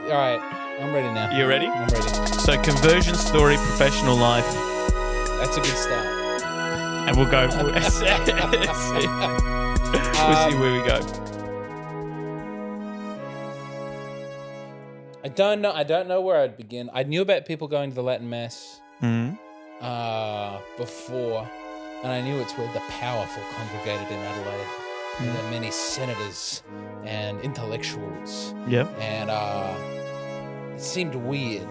All right, I'm ready now. You ready? I'm ready. So conversion story, professional life, That's a good start. and we'll go. We'll see where we go. I don't know where I'd begin. I knew about people going to the Latin Mass before, and I knew it's where the powerful congregated in Adelaide. And there are many senators and intellectuals. Yep. And it seemed weird.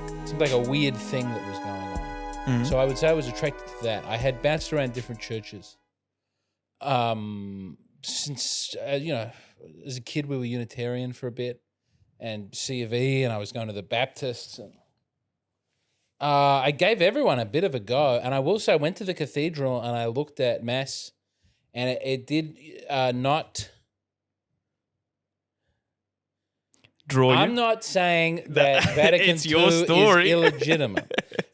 It seemed like a weird thing that was going on. So I would say I was attracted to that. I had bounced around different churches. Since, as a kid, we were Unitarian for a bit. And C of E, and I was going to the Baptists. And I gave everyone a bit of a go. And I will say I went to the cathedral and I looked at Mass, and it did not draw you. I'm not saying that Vatican It's your II story. is illegitimate,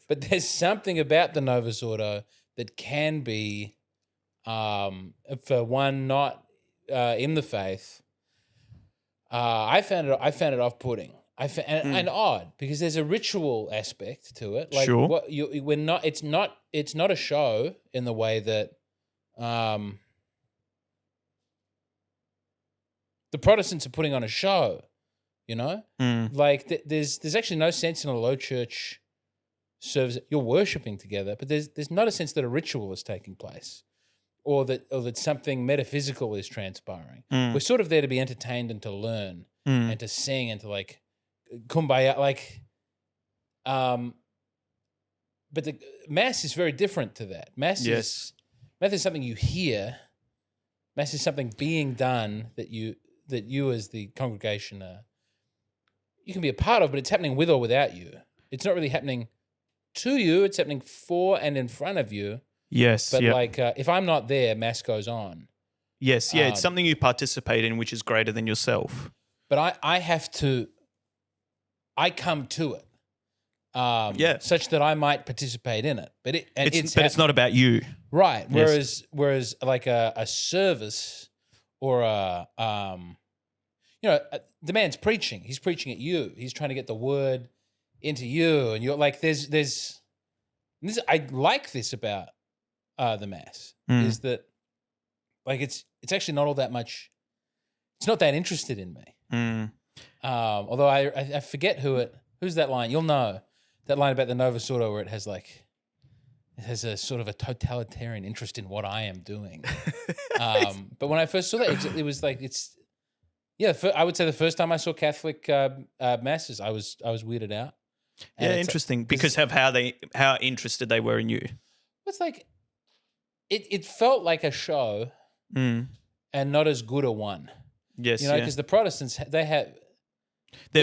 but there's something about the Novus Ordo that can be, for one not in the faith. I found it off-putting. And odd, because there's a ritual aspect to it. Like Sure. We're not. It's not a show in the way that the Protestants are putting on a show. You know, like there's actually no sense in a low church service. You're worshiping together, but there's not a sense that a ritual is taking place, or that something metaphysical is transpiring. We're sort of there to be entertained and to learn and to sing and to like kumbaya, like. But the Mass is very different to that. Mass is something you hear. Mass is something being done that you as the congregation you can be a part of, but it's happening with or without you. It's not really happening to you. It's happening for and in front of you. Yes. But if I'm not there, Mass goes on. Yes. Yeah. It's something you participate in, which is greater than yourself. But I come to it. Such that I might participate in it. But it's not about you. Right. Yes. Whereas like a service or the man's preaching. He's preaching at you. He's trying to get the word into you. And you're like, I like this about the Mass is that like it's actually not all that much. It's not that interested in me. Although I forget who's that line. You'll know that line about the Novus Ordo where it has a sort of a totalitarian interest in what I am doing. But when I first saw that, it was like I would say the first time I saw Catholic masses, I was weirded out. And interesting because of how interested they were in you. It's like it felt like a show, and not as good a one. Yes, because the Protestants they're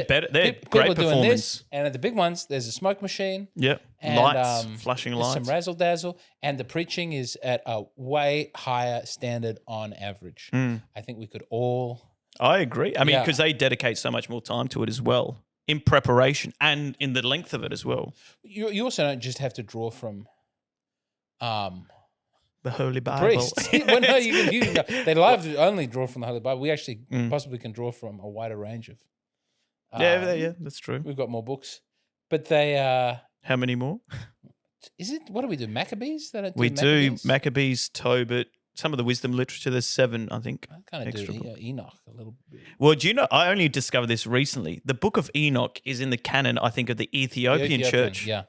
better. They're people great are doing performance. This, and at the big ones, there's a smoke machine. Yep, and, lights, flashing lights. Some razzle dazzle, and the preaching is at a way higher standard on average. I think we could all. I agree. I mean, because they dedicate so much more time to it as well in preparation and in the length of it as well. You also don't just have to draw from. The Holy Bible. Priests. Well, no, you can they love to only draw from the Holy Bible. We actually possibly can draw from a wider range of. Yeah, that's true. We've got more books, but they. How many more? Is it? What do we do? Maccabees? We do Maccabees, Tobit, some of the wisdom literature. There's 7, I think. I kind of do Enoch a little bit. Well, do you know? I only discovered this recently. The Book of Enoch is in the canon, I think, of the Ethiopian church. Yeah.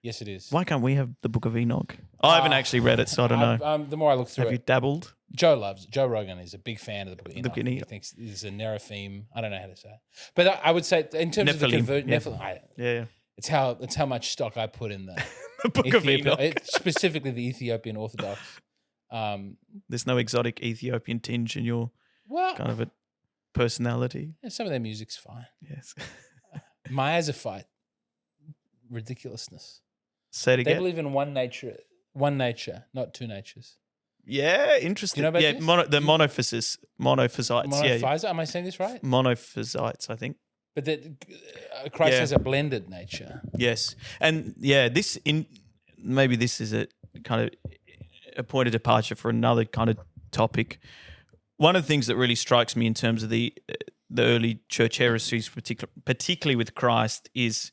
Yes, it is. Why can't we have the Book of Enoch? I haven't actually read it, so I don't know. The more I look through have you dabbled? Joe Rogan is a big fan of the Book of Enoch. He thinks it's a Neraphim. I don't know how to say it. But I would say in terms of the conversion, yeah. It's how much stock I put in the Book of Enoch. Specifically the Ethiopian Orthodox. There's no exotic Ethiopian tinge in your kind of a personality. Yeah, some of their music's fine. Yes. Miasophyte. Ridiculousness. Say it again. They believe in one nature, not two natures. Yeah, interesting. Do you know about this? The monophysites. Monophysites, am I saying this right? Monophysites, I think. But that Christ has a blended nature. Yes. And maybe this is a kind of a point of departure for another kind of topic. One of the things that really strikes me in terms of the the early church heresies, particularly with Christ, is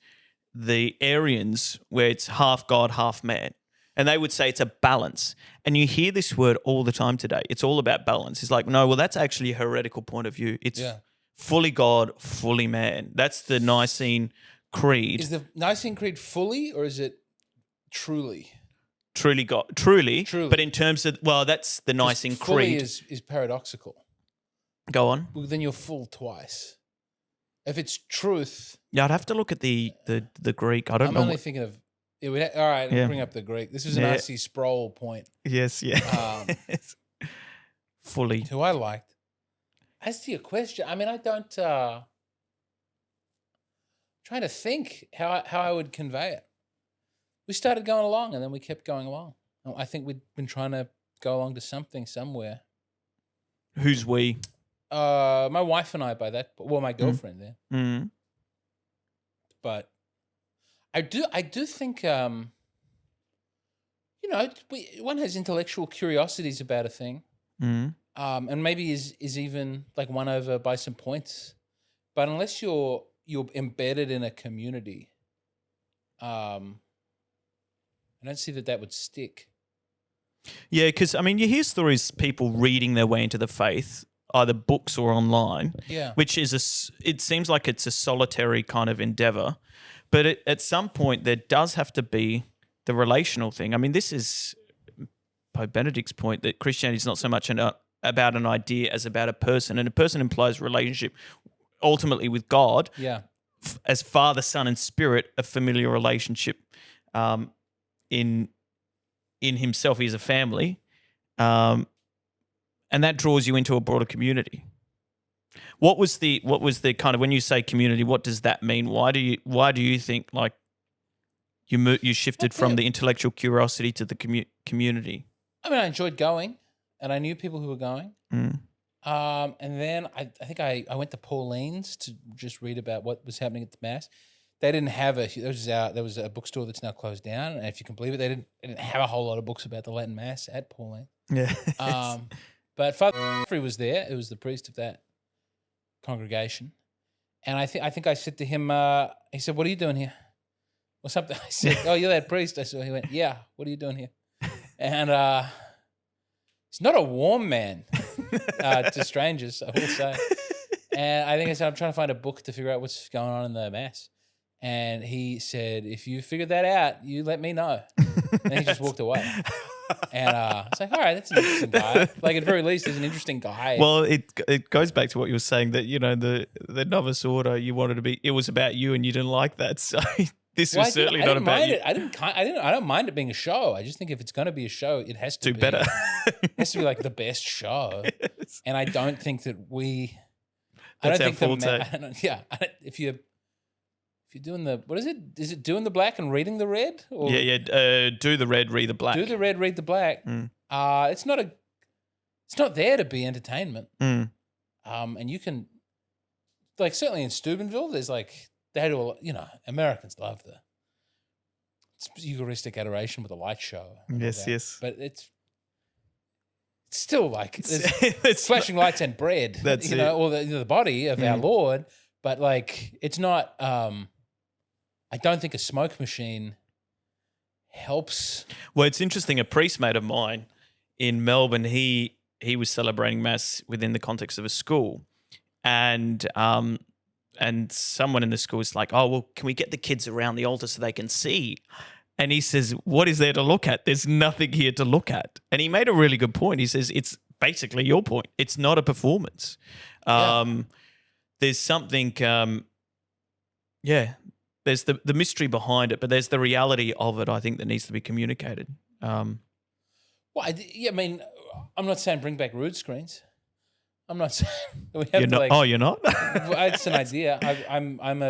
the Arians, where it's half God, half man. And they would say it's a balance. And you hear this word all the time today. It's all about balance. It's like, no, well, that's actually a heretical point of view. It's fully God, fully man. That's the Nicene Creed. Is the Nicene Creed fully, or is it truly? Truly God. Truly. But in terms of, well, that's the Nicene Creed. Fully is paradoxical. Go on. Well, then you're full twice. If it's truth. Yeah, I'd have to look at the Greek. I don't know. I'm only thinking of. All right, I'll bring up the Greek. This was an R.C. Sproul point. Yes, yeah. Fully. Who I liked. As to your question, I mean, I don't. Trying to think how I would convey it. We started going along, and then we kept going along. I think we'd been trying to go along to something somewhere. Who's we? My wife and I. By that, well, my girlfriend there. Mm. But I do think, one has intellectual curiosities about a thing, and maybe is even like won over by some points. But unless you're embedded in a community, I don't see that would stick. Yeah, because I mean, you hear stories people reading their way into the faith, either books or online. Yeah, which is it seems like it's a solitary kind of endeavor. But at some point, there does have to be the relational thing. I mean, this is Pope Benedict's point that Christianity is not so much about an idea as about a person. And a person implies relationship ultimately with God. Yeah. As Father, Son, and Spirit, a familiar relationship in himself. He's a family. And that draws you into a broader community. What was the kind of, when you say community, what does that mean? Why do you think like you shifted from the intellectual curiosity to the community? I mean, I enjoyed going, and I knew people who were going. Mm. And then I think I went to Pauline's to just read about what was happening at the Mass. They didn't have there was a bookstore that's now closed down, and if you can believe it, they didn't have a whole lot of books about the Latin Mass at Pauline. Yeah. But Father Humphrey was there. It was the priest of that congregation, and I think I said to him, he said, "What are you doing here?" Or something. I said, "Oh, you're that priest." I said, he went, "Yeah. What are you doing here?" And he's not a warm man to strangers, I will say. And I think I said, "I'm trying to find a book to figure out what's going on in the Mass." And he said, "If you figure that out, you let me know." And he just walked away. And I was like, all right, that's an interesting guy. Like, at the very least, he's an interesting guy. Well, it goes back to what you were saying, that, you know, the novice order, you wanted to be, it was about you and you didn't like that. So this was certainly not about you. I don't mind it being a show. I just think if it's going to be a show, it has to be better. It has to be like the best show. Yes. And I don't think that that's our forte. If you're doing what is it? Is it doing the black and reading the red? Or do the red, read the black. Do the red, read the black. Mm. It's not there to be entertainment. Mm. And you can, like, certainly in Steubenville, there's like, they do, Americans love the Eucharistic adoration with a light show. Yes. But it's still like, it's flashing lights and bread. That's it. Or the body of our Lord. But like, it's not, I don't think a smoke machine helps. Well, it's interesting. A priest mate of mine in Melbourne, he was celebrating Mass within the context of a school, and someone in the school was like, "Oh, well, can we get the kids around the altar so they can see?" And he says, "What is there to look at? There's nothing here to look at." And he made a really good point. He says, "It's basically your point. It's not a performance. There's something." There's the mystery behind it, but there's the reality of it, I think, that needs to be communicated. I mean, I'm not saying bring back root screens. I'm not saying we have you're not? It's an idea. I'm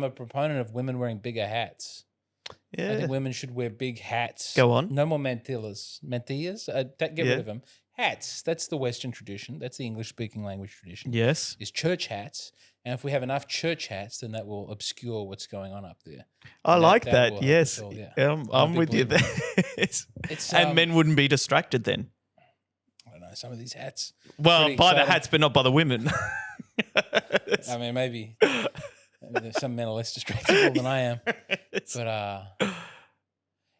a proponent of women wearing bigger hats. Yeah. I think women should wear big hats. Go on. No more mantillas. Mantillas? Get rid of them. Hats. That's the Western tradition. That's the English-speaking language tradition. Yes. Is church hats. And if we have enough church hats, then that will obscure what's going on up there. I like that. Yes. I'm with you there. Men wouldn't be distracted then. I don't know. Some of these hats. Well, by the hats, but not by the women. I mean, maybe there's some men are less distractible than I am. But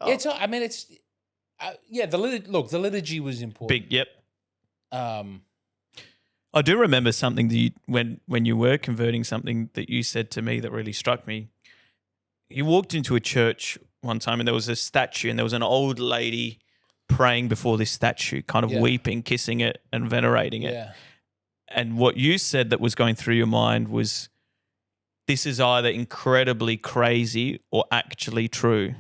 it's. I mean, it's. The liturgy was important. Big. Yep. Um, I do remember something that when you were converting, something that you said to me that really struck me. You walked into a church one time and there was a statue and there was an old lady praying before this statue, kind of weeping, kissing it and venerating it. And what you said that was going through your mind was, this is either incredibly crazy or actually true.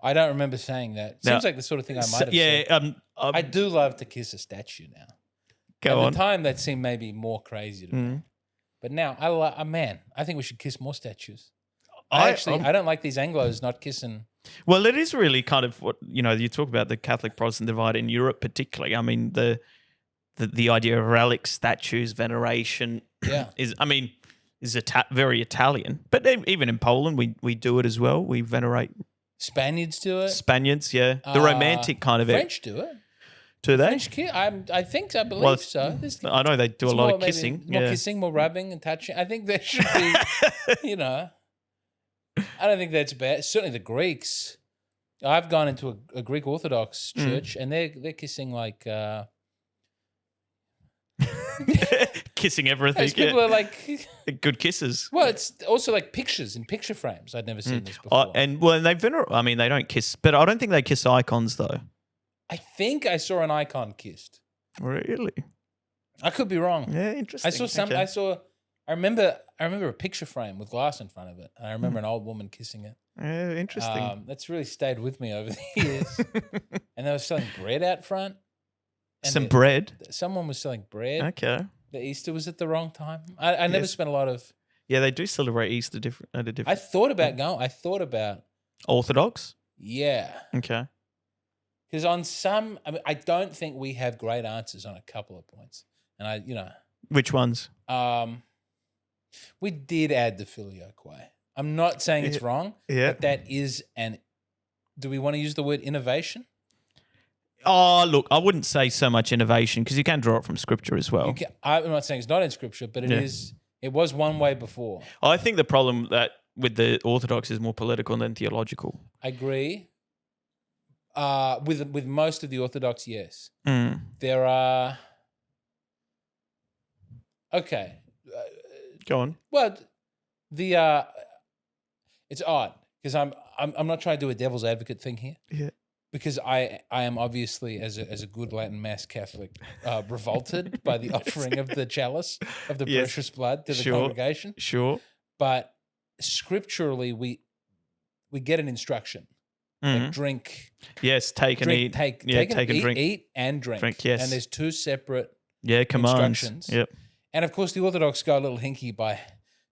I don't remember saying that. Seems like the sort of thing I might have said. I do love to kiss a statue now. At the time, that seemed maybe more crazy to me. But now, I think we should kiss more statues. I don't like these Anglos not kissing. Well, it is really kind of what, you talk about the Catholic Protestant divide in Europe particularly. I mean, the idea of relic statues, veneration is very Italian. But even in Poland, we do it as well. We venerate. Spaniards do it. Spaniards, yeah. The romantic kind of French do it. Do they? French kiss. I believe so. I know they do a lot of kissing. More kissing, more rubbing and touching. I think there should be, I don't think that's bad. Certainly the Greeks. I've gone into a Greek Orthodox church and they're kissing like kissing everything. People are like good kisses. Well, it's also like pictures in picture frames. I'd never seen this before. And they they don't kiss, but I don't think they kiss icons though. I think I saw an icon kissed. Really? I could be wrong. Yeah, interesting. I saw some. Okay. I remember a picture frame with glass in front of it, and I remember an old woman kissing it. Yeah, interesting. That's really stayed with me over the years. And they were selling bread out front. Some bread? Someone was selling bread. Okay. The Easter was at the wrong time. I never spent a lot of... Yeah, they do celebrate Easter at a different... I thought about going. I thought about... Orthodox? Yeah. Okay. Because on some... I don't think we have great answers on a couple of points. And Which ones? We did add the filioque. I'm not saying it's wrong, but that is do we want to use the word innovation? Oh, look, I wouldn't say so much innovation because you can draw it from Scripture as well. I'm not saying it's not in Scripture, but it is. It was one way before. I think the problem with the Orthodox is more political than theological. I agree. With most of the Orthodox, yes. There are... Okay. Go on. Well, it's odd because I'm not trying to do a devil's advocate thing here. Yeah. Because I am obviously as a good Latin Mass Catholic revolted by the offering of the chalice of the precious blood to the congregation. Sure. But scripturally we get an instruction. Like drink. Yes, take and eat. Take and drink. Eat and drink. Yes. And there's two separate commands. instructions. Yep. And of course the Orthodox go a little hinky by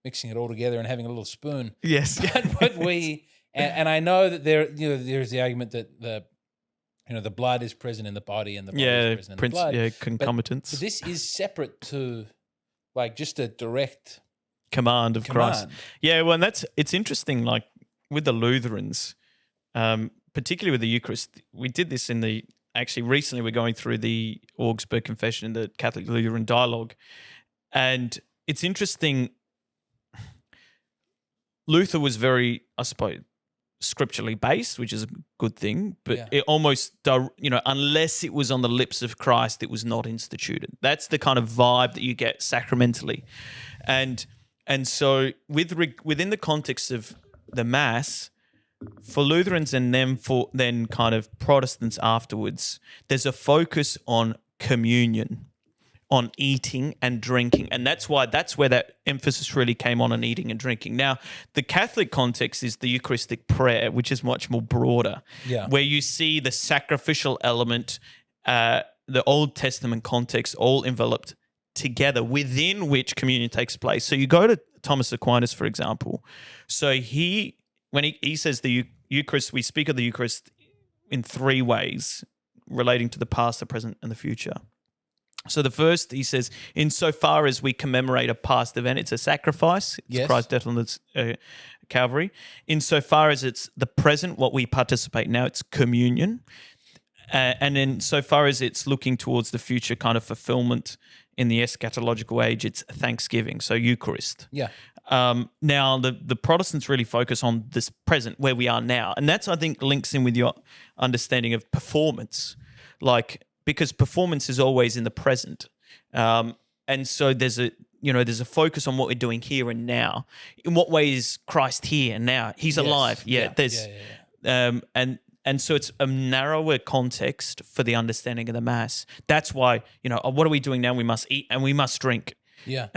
mixing it all together and having a little spoon. Yes. But we and I know that there's the argument that the blood is present in the body and the body is present in the blood. Yeah, concomitants. But this is separate to like just a direct command of Christ. Yeah, well, and it's interesting. Like with the Lutherans, particularly with the Eucharist, we did this actually recently. We're going through the Augsburg Confession in the Catholic Lutheran Dialogue, and it's interesting. Luther was very, I suppose, scripturally based, which is a good thing, but it almost, unless it was on the lips of Christ, it was not instituted. That's the kind of vibe that you get sacramentally. And so within the context of the Mass, for Lutherans and then kind of Protestants afterwards, there's a focus on communion, on eating and drinking. And that's where that emphasis really came on eating and drinking. Now, the Catholic context is the Eucharistic prayer, which is much more broader, where you see the sacrificial element, the Old Testament context all enveloped together, within which communion takes place. So you go to Thomas Aquinas, for example. So when he says the Eucharist, we speak of the Eucharist in three ways relating to the past, the present, and the future. So the first, he says, insofar as we commemorate a past event, it's a sacrifice. It's Christ's death on the Calvary. Insofar as it's the present, what we participate now, it's communion. And then so far as it's looking towards the future kind of fulfillment in the eschatological age, it's Thanksgiving, so Eucharist. Yeah. Now, the Protestants really focus on this present, where we are now. And that's, I think, links in with your understanding of performance. Like, because performance is always in the present. And so there's a focus on what we're doing here and now. In what way is Christ here and now? He's alive. Yeah. And so it's a narrower context for the understanding of the Mass. That's why, what are we doing now? We must eat and we must drink. Yeah.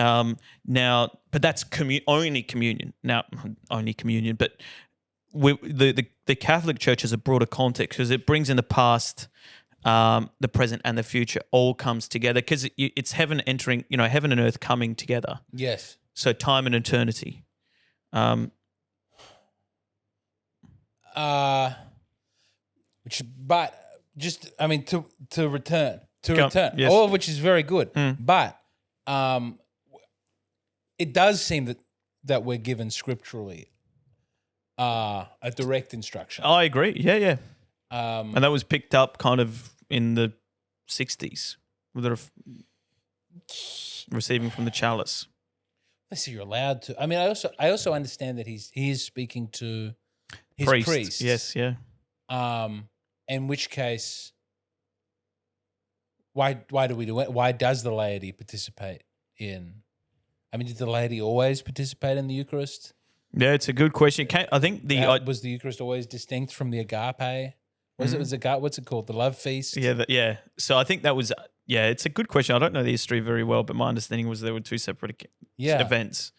Now, but that's only communion. Now, only communion. But the Catholic Church has a broader context because it brings in the past, the present, and the future. All comes together because it's heaven entering. Heaven and earth coming together. Yes. So time and eternity. To return, yes. all of which is very good. But it does seem that we're given scripturally a direct instruction. I agree. Yeah. And that was picked up kind of in the 60s with receiving from the chalice. Unless you're allowed to. I mean, I also understand that he is speaking to his priests. Yes, yeah. In which case, why do we do it? Why does the laity participate in? I mean, did the laity always participate in the Eucharist? Yeah, it's a good question. I think was the Eucharist always distinct from the agape? It was agape? What's it called? The love feast? Yeah. So I think that was it's a good question. I don't know the history very well, but my understanding was there were two separate events.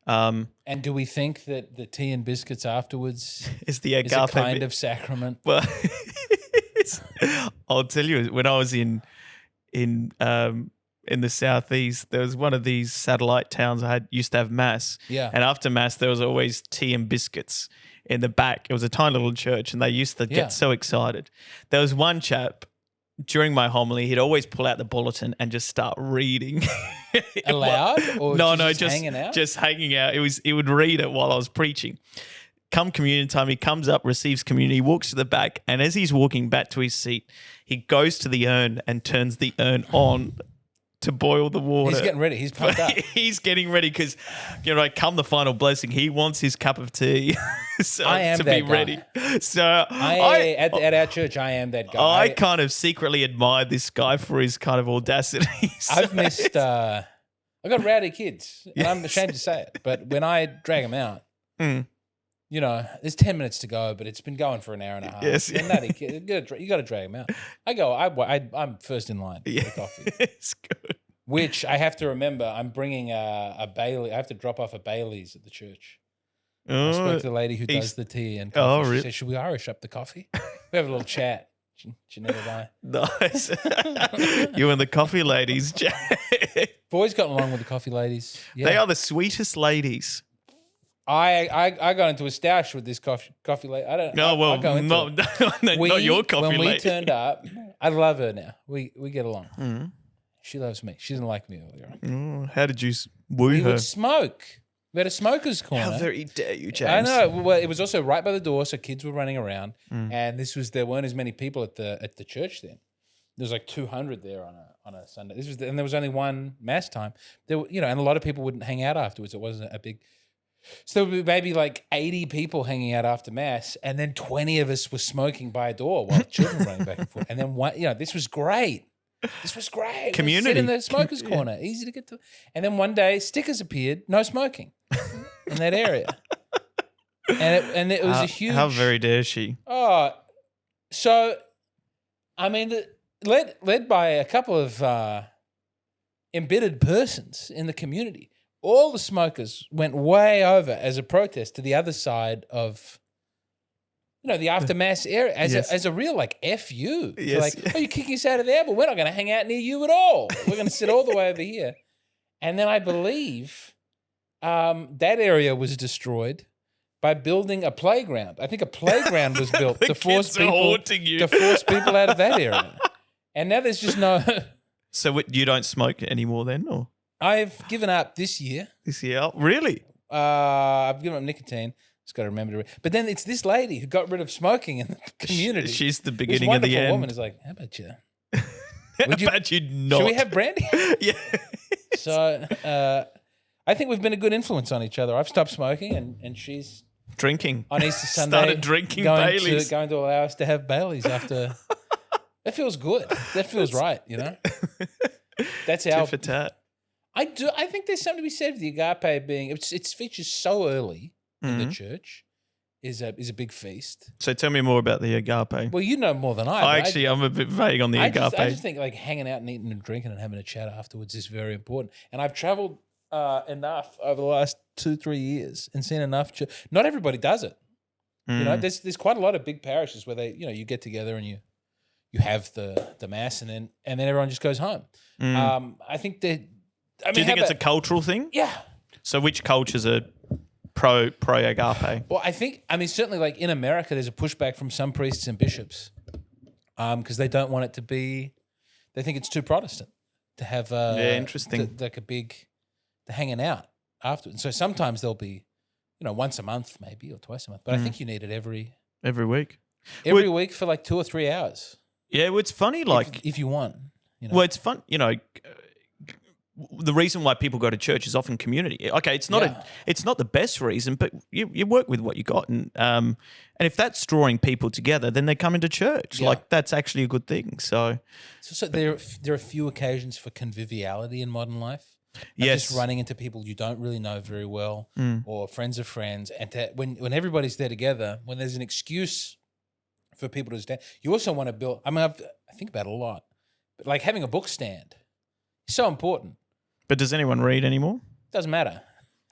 And do we think that the tea and biscuits afterwards is a kind of sacrament? Well, I'll tell you, when I was in the southeast, there was one of these satellite towns I used to have mass. Yeah. And after mass, there was always tea and biscuits in the back. It was a tiny little church, and they used to get so excited. There was one chap during my homily, he'd always pull out the bulletin and just start reading. Aloud? Or just hanging out? Just hanging out. He would read it while I was preaching. Come communion time, he comes up, receives communion, he walks to the back, and as he's walking back to his seat, he goes to the urn and turns the urn on to boil the water. He's getting ready. He's pumped up. He's getting ready because, come the final blessing, he wants his cup of tea to be ready. So at our church, I am that guy. I kind of secretly admire this guy for his kind of audacity. I've missed. I've got rowdy kids, and I'm ashamed to say it, but when I drag them out, there's 10 minutes to go, but it's been going for an hour and a half. Yes. You got to drag them out. I'm first in line for the coffee. It's good. Which I have to remember, I'm bringing a Bailey. I have to drop off a Bailey's at the church. I spoke to the lady who does the tea and coffee. Oh, really? She said, should we Irish up the coffee? We have a little chat. She never lie. Nice. You and the coffee ladies. Boys gotten along with the coffee ladies. Yeah. They are the sweetest ladies. I got into a stoush with this coffee lady. I don't. No, well, not your coffee lady. When we turned up, I love her now. We get along. Mm-hmm. She loves me. She didn't like me earlier on. How did you woo her? We would smoke. We had a smoker's corner. How very dare you, James? I know. Well, it was also right by the door, so kids were running around, and there weren't as many people at the church then. There was like 200 there on a Sunday. And there was only one mass time. There were, and a lot of people wouldn't hang out afterwards. It wasn't a big. So there would be maybe like 80 people hanging out after mass, and then 20 of us were smoking by a door while the children were running back and forth. And then this was great. This was great. Community. Sit in the smokers' corner, easy to get to. And then one day, stickers appeared, no smoking in that area. And it was a huge. How very dare she? Oh, so I mean, led by a couple of embittered persons in the community. All the smokers went way over as a protest to the other side of, the aftermass area as a real like F you. Yes. Like, you're kicking us out of there, but we're not going to hang out near you at all. We're going to sit all the way over here. And then I believe that area was destroyed by building a playground. I think a playground was built to force people out of that area. And now there's just no. So you don't smoke anymore then, or? I've given up this year. This year? Really? I've given up nicotine. Just got to remember to. But then it's this lady who got rid of smoking in the community. She's the beginning of the end. This woman is like, how about you? Would you? But you'd not. Should we have brandy? Yeah. So I think we've been a good influence on each other. I've stopped smoking, and she's Drinking. on Easter Sunday Started drinking going Baileys. going to allow us to have Baileys after. That feels good. That feels right. That's our. Tit for tat. I think there's something to be said for the agape being. It's featured so early in the church. Is a big feast. So tell me more about the agape. Well, you know more than I. I'm a bit vague on the agape. I just think like hanging out and eating and drinking and having a chat afterwards is very important. And I've travelled enough over the last 2-3 years and seen enough. Not everybody does it. There's quite a lot of big parishes where they you get together and you have the mass and then everyone just goes home. I think that. Do you think it's a cultural thing? Yeah. So which cultures are pro agape? Well, certainly like in America, there's a pushback from some priests and bishops because they don't want it to be. They think it's too Protestant to have interesting like a big hanging out afterwards. So sometimes there'll be once a month maybe or twice a month, but I think you need it every week. Every week for like 2 or 3 hours. Yeah, well, it's funny. Like if you want, well, it's fun. The reason why people go to church is often community. Okay, it's not the best reason, but you work with what you got, and if that's drawing people together, then they come into church. Yeah. Like that's actually a good thing. So there are few occasions for conviviality in modern life. Yes, just running into people you don't really know very well, or friends of friends, and when everybody's there together, when there's an excuse for people to stand, you also want to build. I think about it a lot, but like having a book stand is so important. But does anyone read anymore? Doesn't matter.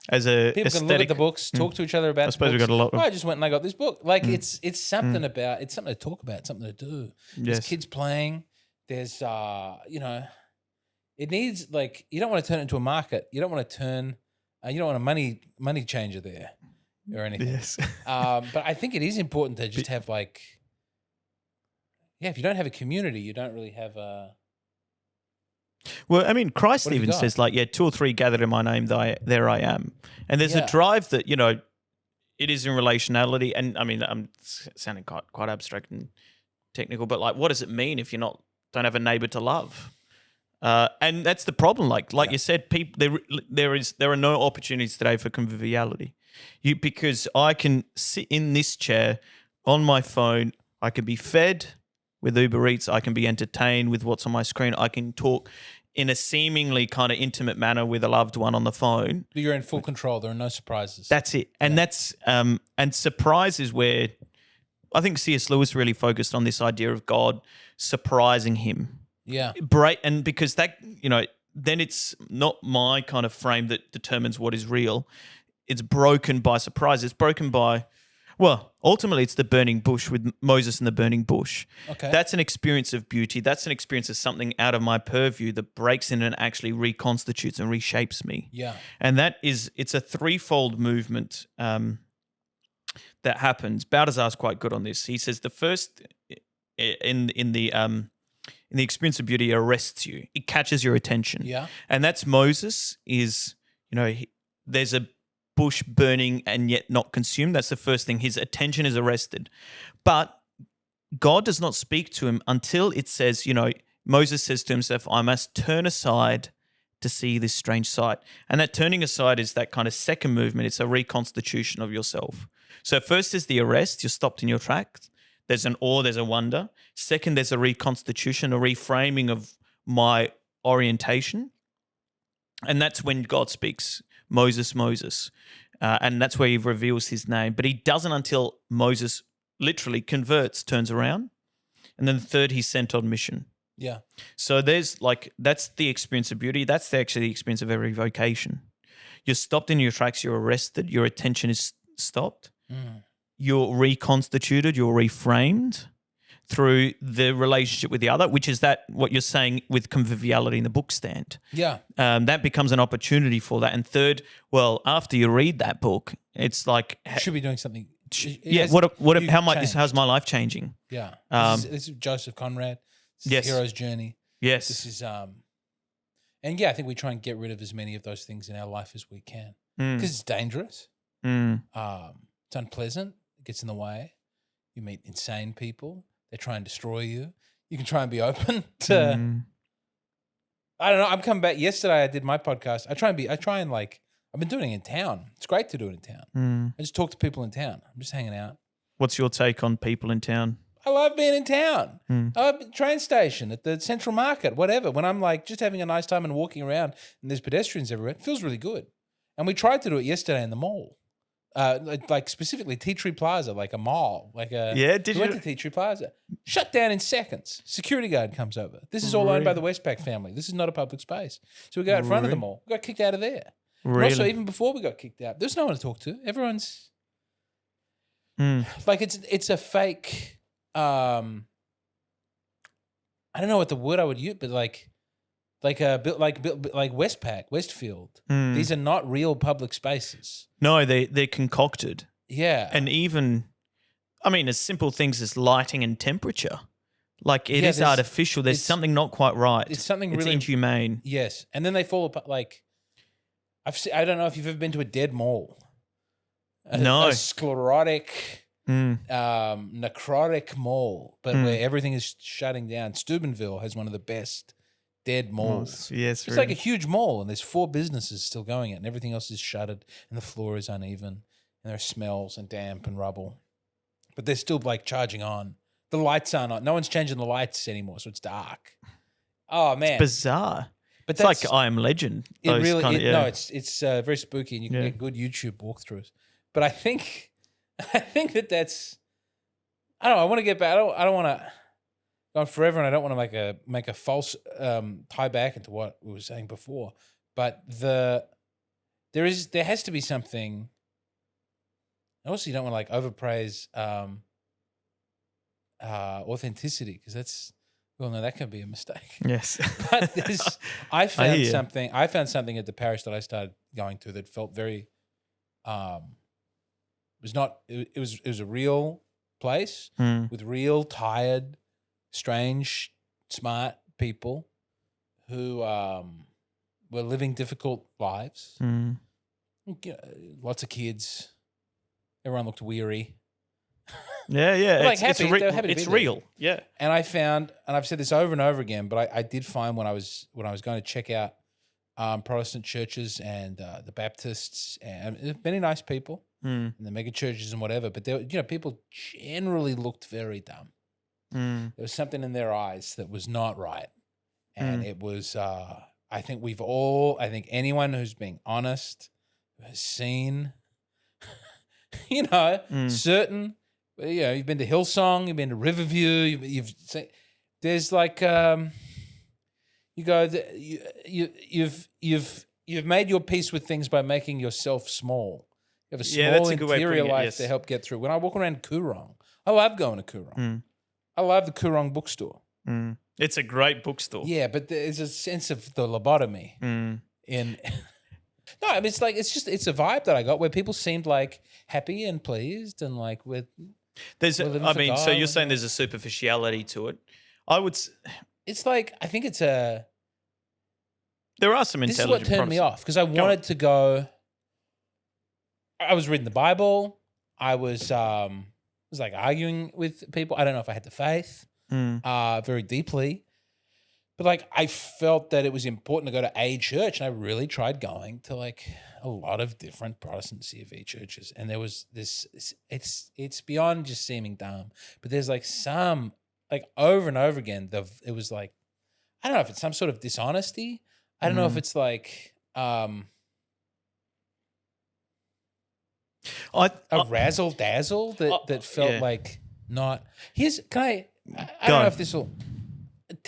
As a people aesthetic, can look at the books, talk to each other about. I suppose the we books. got a lot. I just went and I got this book. Like it's something about. It's something to talk about. Something to do. There's kids playing. There's it needs like you don't want to turn it into a market. You don't want to turn. You don't want a money changer there or anything. Yes. But I think it is important to just have like. Yeah, if you don't have a community, you don't really have a. Well, I mean, Christ even says, like, 2 or 3 gathered in my name, there I am. And there's a drive that, it is in relationality. And I mean, I'm sounding quite abstract and technical, but like, what does it mean if you don't have a neighbor to love? And that's the problem. Like you said, people, there are no opportunities today for conviviality. Because I can sit in this chair on my phone, I can be fed with Uber Eats, I can be entertained with what's on my screen. I can talk in a seemingly kind of intimate manner with a loved one on the phone. But you're in full control. There are no surprises. That's it. And that's and surprise is where I think C.S. Lewis really focused on this idea of God surprising him. Yeah. And because that, then it's not my kind of frame that determines what is real. It's broken by surprise. It's broken by... Well, ultimately, it's the burning bush with Moses and the burning bush. Okay. That's an experience of beauty. That's an experience of something out of my purview that breaks in and actually reconstitutes and reshapes me. Yeah. And it's a threefold movement that happens. Balthazar's quite good on this. He says the first in the experience of beauty arrests you. It catches your attention. Yeah. And that's Moses is, there's a bush burning and yet not consumed. That's the first thing. His attention is arrested. But God does not speak to him until it says, Moses says to himself, I must turn aside to see this strange sight. And that turning aside is that kind of second movement. It's a reconstitution of yourself. So first is the arrest. You're stopped in your tracks. There's an awe, there's a wonder. Second, there's a reconstitution, a reframing of my orientation. And that's when God speaks, Moses, Moses. And that's where he reveals his name. But he doesn't until Moses literally converts, turns around. And then the third, he's sent on mission. Yeah. So that's the experience of beauty. That's actually the experience of every vocation. You're stopped in your tracks, you're arrested, your attention is stopped. You're reconstituted, you're reframed through the relationship with the other, which is that what you're saying with conviviality in the book stand. Yeah. That becomes an opportunity for that. And third, well, after you read that book, it's like... should be doing something. How's my life changing? Yeah. This is Joseph Conrad. Yes. Hero's journey. Yes. This is... And yeah, I think we try and get rid of as many of those things in our life as we can. Because it's dangerous. It's unpleasant. It gets in the way. You meet insane people. They try and destroy you. You can try and be open to I don't know. I'm coming back. Yesterday I did my podcast. I've been doing it in town. It's great to do it in town. I just talk to people in town. I'm just hanging out. What's your take on people in town? I love being in town. I love the train station, at the Central Market, whatever. When I'm like just having a nice time and walking around and there's pedestrians everywhere, it feels really good. And we tried to do it yesterday in the mall. Like specifically Tea Tree Plaza, like a mall. We went to Tea Tree Plaza. Shut down in seconds. Security guard comes over. This is all owned by the Westpac family. This is not a public space. So we go out front of the mall. We got kicked out of there. Really? And also, even before we got kicked out, there's no one to talk to. Everyone's like it's a fake. I don't know what the word I would use, but like Westpac, Westfield. These are not real public spaces. No, they're concocted. Yeah, and even, I mean, as simple things as lighting and temperature, like it is artificial. There's something not quite right. It's something it's really inhumane. Yes, and then they fall apart. Like I don't know if you've ever been to a dead mall. A sclerotic. Necrotic mall, but where everything is shutting down. Steubenville has one of the best dead malls. Yes, it's like a huge mall, and there's 4 businesses still going it, and everything else is shuttered, and the floor is uneven, and there are smells and damp and rubble. But they're still like charging on. The lights aren't on. No one's changing the lights anymore, so it's dark. Oh man, it's bizarre. But it's like I Am Legend. No, it's very spooky, and you can get good YouTube walkthroughs. But I think that's. I don't know. I want to get back. I don't want to go on forever, and I don't want to make a false tie back into what we were saying before. But there has to be something. Also, you don't want to overpraise authenticity, because that's, well, no, that can be a mistake. Yes, but I found something at the parish that I started going to that felt very. It was a real place with real tired, strange, smart people who were living difficult lives. Lots of kids. Everyone looked weary. Yeah. It's real. Yeah. And I found, and I've said this over and over again, but I did find when I was going to check out Protestant churches and the Baptists, and many nice people, and the megachurches and whatever, but people generally looked very dumb. There was something in their eyes that was not right, and it was. I think anyone who's being honest, who has seen, certain. You've been to Hillsong, you've been to Riverview, you've seen. There's you go. You've made your peace with things by making yourself small. You have a small interior life to help get through. When I walk around Coorong, I love going to Coorong. I love the Coorong bookstore. It's a great bookstore. Yeah, but there's a sense of the lobotomy in. No, I mean it's a vibe that I got where people seemed happy and pleased and with. So you're saying there's a superficiality to it. I would. It's I think it's a. There are some intelligent. This is what turned me off, because I wanted to go. I was reading the Bible. I was arguing with people. I don't know if I had the faith very deeply, but I felt that it was important to go to a church, and I really tried going to a lot of different Protestant CV churches, and there was this. It's beyond just seeming dumb, but there's some over and over again. It was I don't know if it's some sort of dishonesty. I don't know if it's a razzle dazzle that felt not. I don't know if this will.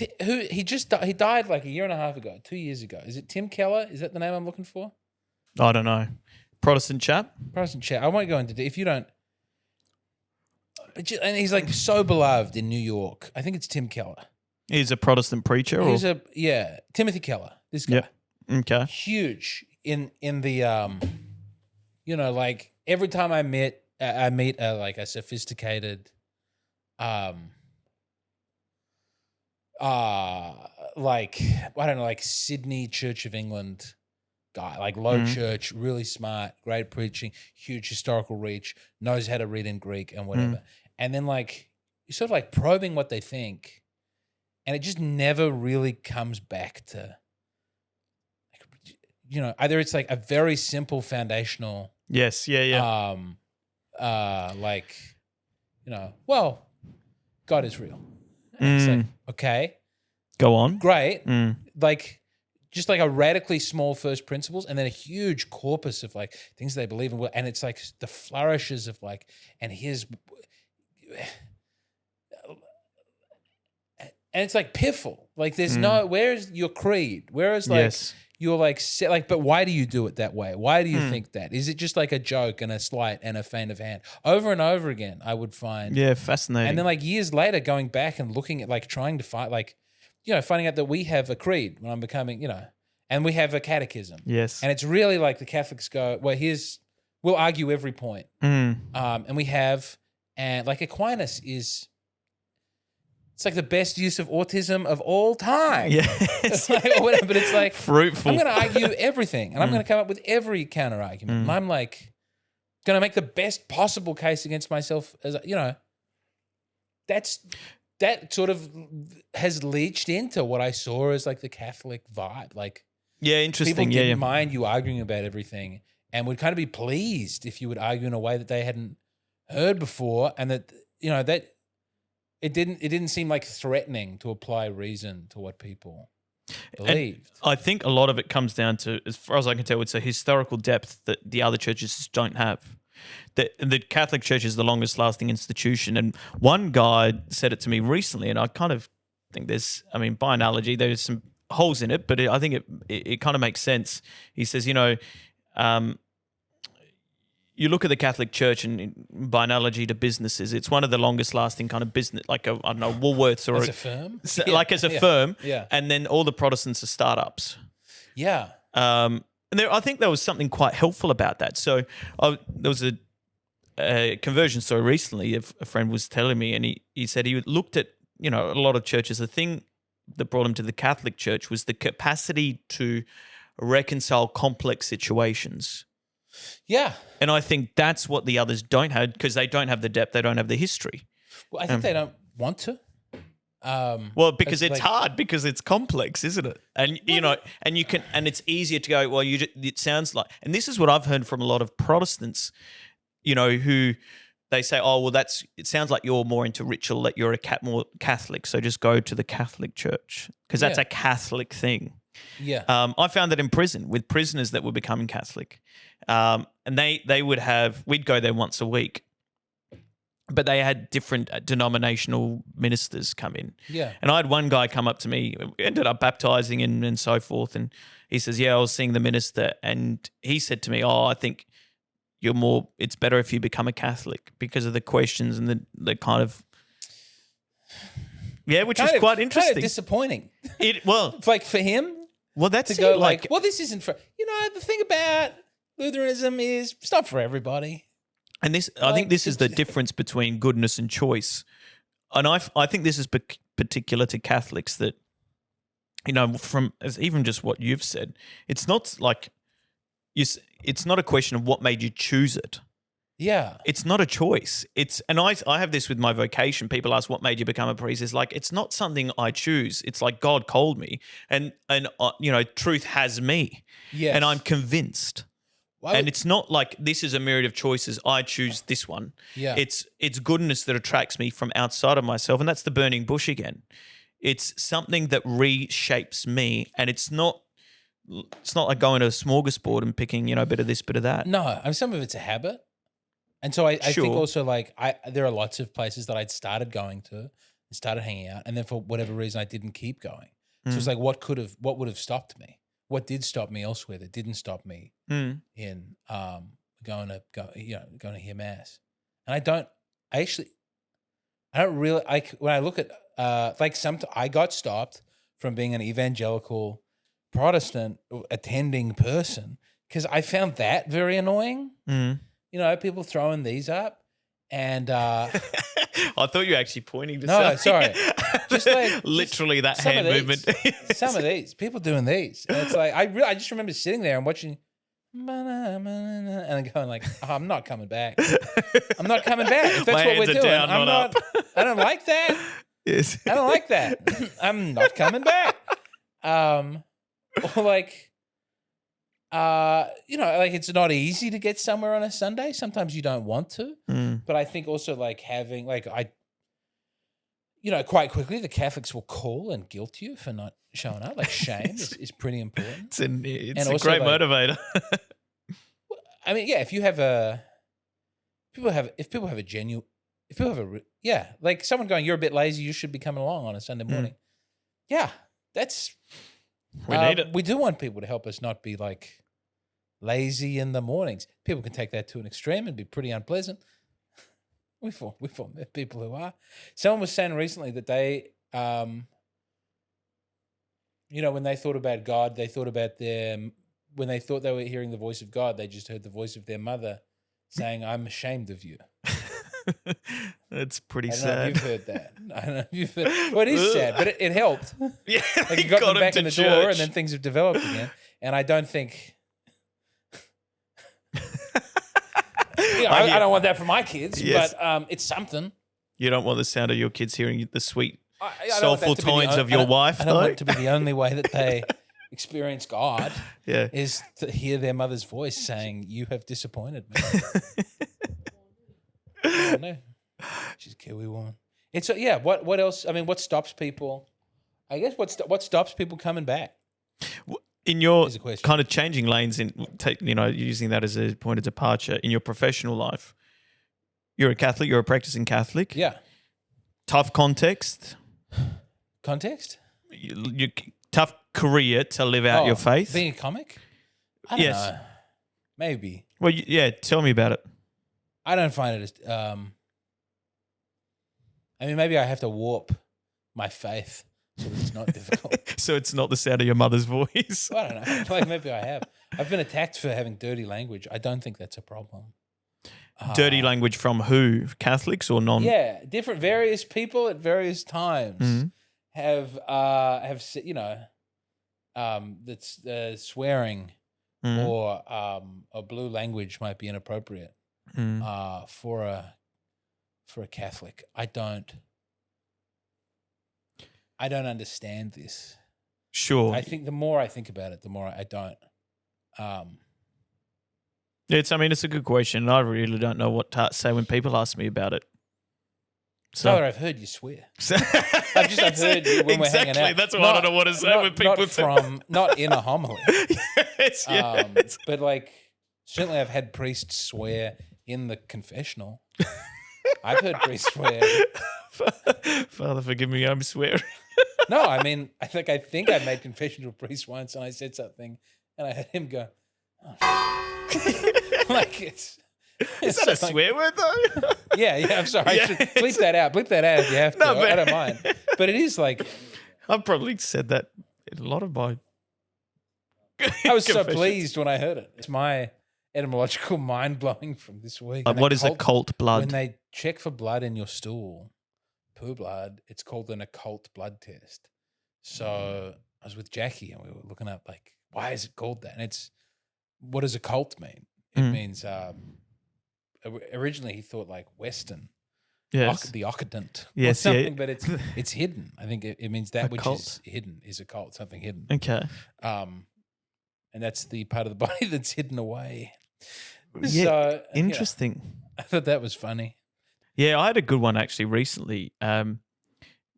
He died a year and a half ago, 2 years ago. Is it Tim Keller? Is that the name I'm looking for? I don't know. Protestant chap. I won't go into if you don't. And he's so beloved in New York. I think it's Tim Keller. He's a Protestant preacher. Timothy Keller. This guy. Yep. Okay. Huge in the every time I meet a sophisticated I don't know, Sydney Church of England guy, low church, really smart, great preaching, huge historical reach, knows how to read in Greek and whatever. And then you're sort of probing what they think, and it just never really comes back to either it's like a very simple foundational, Yes. Yeah. like, well, God is real. And it's like, okay, Go on. great. Like, just like a radically small first principles, and then a huge corpus of like things they believe in. And it's like the flourishes of like, and it's like piffle. Like there's where's your creed? Whereas like you're like, but why do you do it that way? Why do you think that? Is it just like a joke and a slight and a feint of hand? Over and over again, I would find. Yeah, fascinating. And then like years later, going back and looking at like trying to find like, finding out that we have a creed when I'm becoming, and we have a catechism. Yes. And it's really like the Catholics go, well, we'll argue every point. And we have, and like Aquinas it's like the best use of autism of all time. Yes. Like, or whatever, but it's like, fruitful. I'm going to argue everything and I'm going to come up with every counter argument. And I'm like, going to make the best possible case against myself as, that sort of has leached into what I saw as like the Catholic vibe. Like, interesting. People didn't mind you arguing about everything and would kind of be pleased if you would argue in a way that they hadn't heard before, and that that it didn't seem like threatening to apply reason to what people believed. And I think a lot of it comes down to, as far as I can tell, it's a historical depth that the other churches just don't have. The Catholic Church is the longest lasting institution, and one guy said it to me recently, and I kind of think by analogy, there's some holes in it, but I think it kind of makes sense. He says, you look at the Catholic Church, and by analogy to businesses, it's one of the longest lasting kind of business, like I don't know, Woolworths or as a firm, firm, and then all the Protestants are startups. Yeah. And I think there was something quite helpful about that. So there was a conversion story recently. A friend was telling me, and he said he looked at a lot of churches. The thing that brought him to the Catholic Church was the capacity to reconcile complex situations. Yeah. And I think that's what the others don't have, because they don't have the depth, they don't have the history. Well, I think they don't want to. Because it's hard, because it's complex, isn't it? And and you can, and it's easier to go, well, it sounds like, and this is what I've heard from a lot of Protestants, who they say, oh, well, it sounds like you're more into ritual, that you're more Catholic, so just go to the Catholic Church, because that's a Catholic thing. Yeah. I found that in prison with prisoners that were becoming Catholic, and we'd go there once a week, but they had different denominational ministers come in. Yeah. And I had one guy come up to me, ended up baptizing and so forth, and he says, I was seeing the minister, and he said to me, I think it's better if you become a Catholic, because of the questions and the kind of, which is quite interesting. Kind of disappointing. It's like for him, that's to go like, well, this isn't for, the thing about Lutheranism is it's not for everybody. And I think this is the difference between goodness and choice. And I think this is particular to Catholics, that, from even just what you've said, it's not like it's not a question of what made you choose it. Yeah. It's not a choice. And I have this with my vocation. People ask, what made you become a priest? It's like, it's not something I choose. It's like God called me, and truth has me. Yes. And I'm convinced. And it's not like this is a myriad of choices. I choose this one. Yeah. It's goodness that attracts me from outside of myself. And that's the burning bush again. It's something that reshapes me. And it's not like going to a smorgasbord and picking, a bit of this, bit of that. No, some of it's a habit. And so I think also like there are lots of places that I'd started going to and started hanging out. And then for whatever reason, I didn't keep going. So it's like, what would have stopped me? What did stop me elsewhere that didn't stop me in going to hear mass? And I don't really when I look at I got stopped from being an evangelical Protestant attending person because I found that very annoying. People throwing these up, and I thought you were actually pointing to something. No, sorry. Just like literally that hand movement. Some of these people doing these, and it's like I just remember sitting there and watching, and going like, I'm not coming back. I'm not coming back. If that's what we're doing, I'm not. I don't like that. Yes, I don't like that. I'm not coming back. Or like, like it's not easy to get somewhere on a Sunday. Sometimes you don't want to, but I think also like having like quite quickly the Catholics will call and guilt you for not showing up. Like shame is pretty important. It's a great motivator. I mean, yeah, if people have a genuine, like someone going, you're a bit lazy, you should be coming along on a Sunday morning. Yeah, that's we need it. We do want people to help us not be like lazy in the mornings. People can take that to an extreme and be pretty unpleasant. We've all met people who are. Someone was saying recently that they, when they thought about God, they thought about when they thought they were hearing the voice of God, they just heard the voice of their mother saying, "I'm ashamed of you." That's pretty sad. sad. You've heard that. I don't know if you've heard. Well, it is sad, but it helped. Yeah, like you got them back in the door, and then things have developed again. And I don't think. I don't want that for my kids, but it's something. You don't want the sound of your kids hearing the sweet, soulful tones of your wife, I don't want it to be the only way that they experience God is to hear their mother's voice saying, "You have disappointed me." Oh, no. She's a Kiwi woman. It's what else? I mean, what stops people? I guess what stops people coming back? In your kind of changing lanes, using that as a point of departure in your professional life, you're a Catholic, you're a practicing Catholic. Yeah. Tough context. Context? Tough career to live out your faith. Being a comic? I don't know. Maybe. Well, tell me about it. I don't find it as... maybe I have to warp my faith so that it's not difficult. So it's not the sound of your mother's voice. I don't know. Like maybe I have. I've been attacked for having dirty language. I don't think that's a problem. Dirty language from who? Catholics or non? Yeah, various people at various times have that's swearing or a blue language might be inappropriate for a Catholic. I don't understand this. Sure. I think the more I think about it, the more I don't. It's a good question. I really don't know what to say when people ask me about it. So I've heard you swear. I've heard you when we're hanging out. That's what I don't know what to say when people not in a homily. Yes. But like certainly I've had priests swear in the confessional. I've heard priests swear. Father, forgive me, I'm swearing. No, I think I made confession to a priest once and I said something and I had him go, oh. Like it's... Is that a swear word though? Yeah, I'm sorry. I should bleep that out. Bleep that out if you have to. No, I don't mind. But it is like... I've probably said that in a lot of my... I was so pleased when I heard it. It's my etymological mind-blowing from this week. What is occult blood? When they check for blood in your stool, poo blood, it's called an occult blood test. So I was with Jackie and we were looking up like, why is it called that? And it's, what does occult mean? It means... originally he thought like Western, the Occult, or something, but it's hidden. I think it means that which is hidden is occult, something hidden. Okay. And that's the part of the body that's hidden away. Yeah, so, interesting. I thought that was funny. Yeah, I had a good one actually recently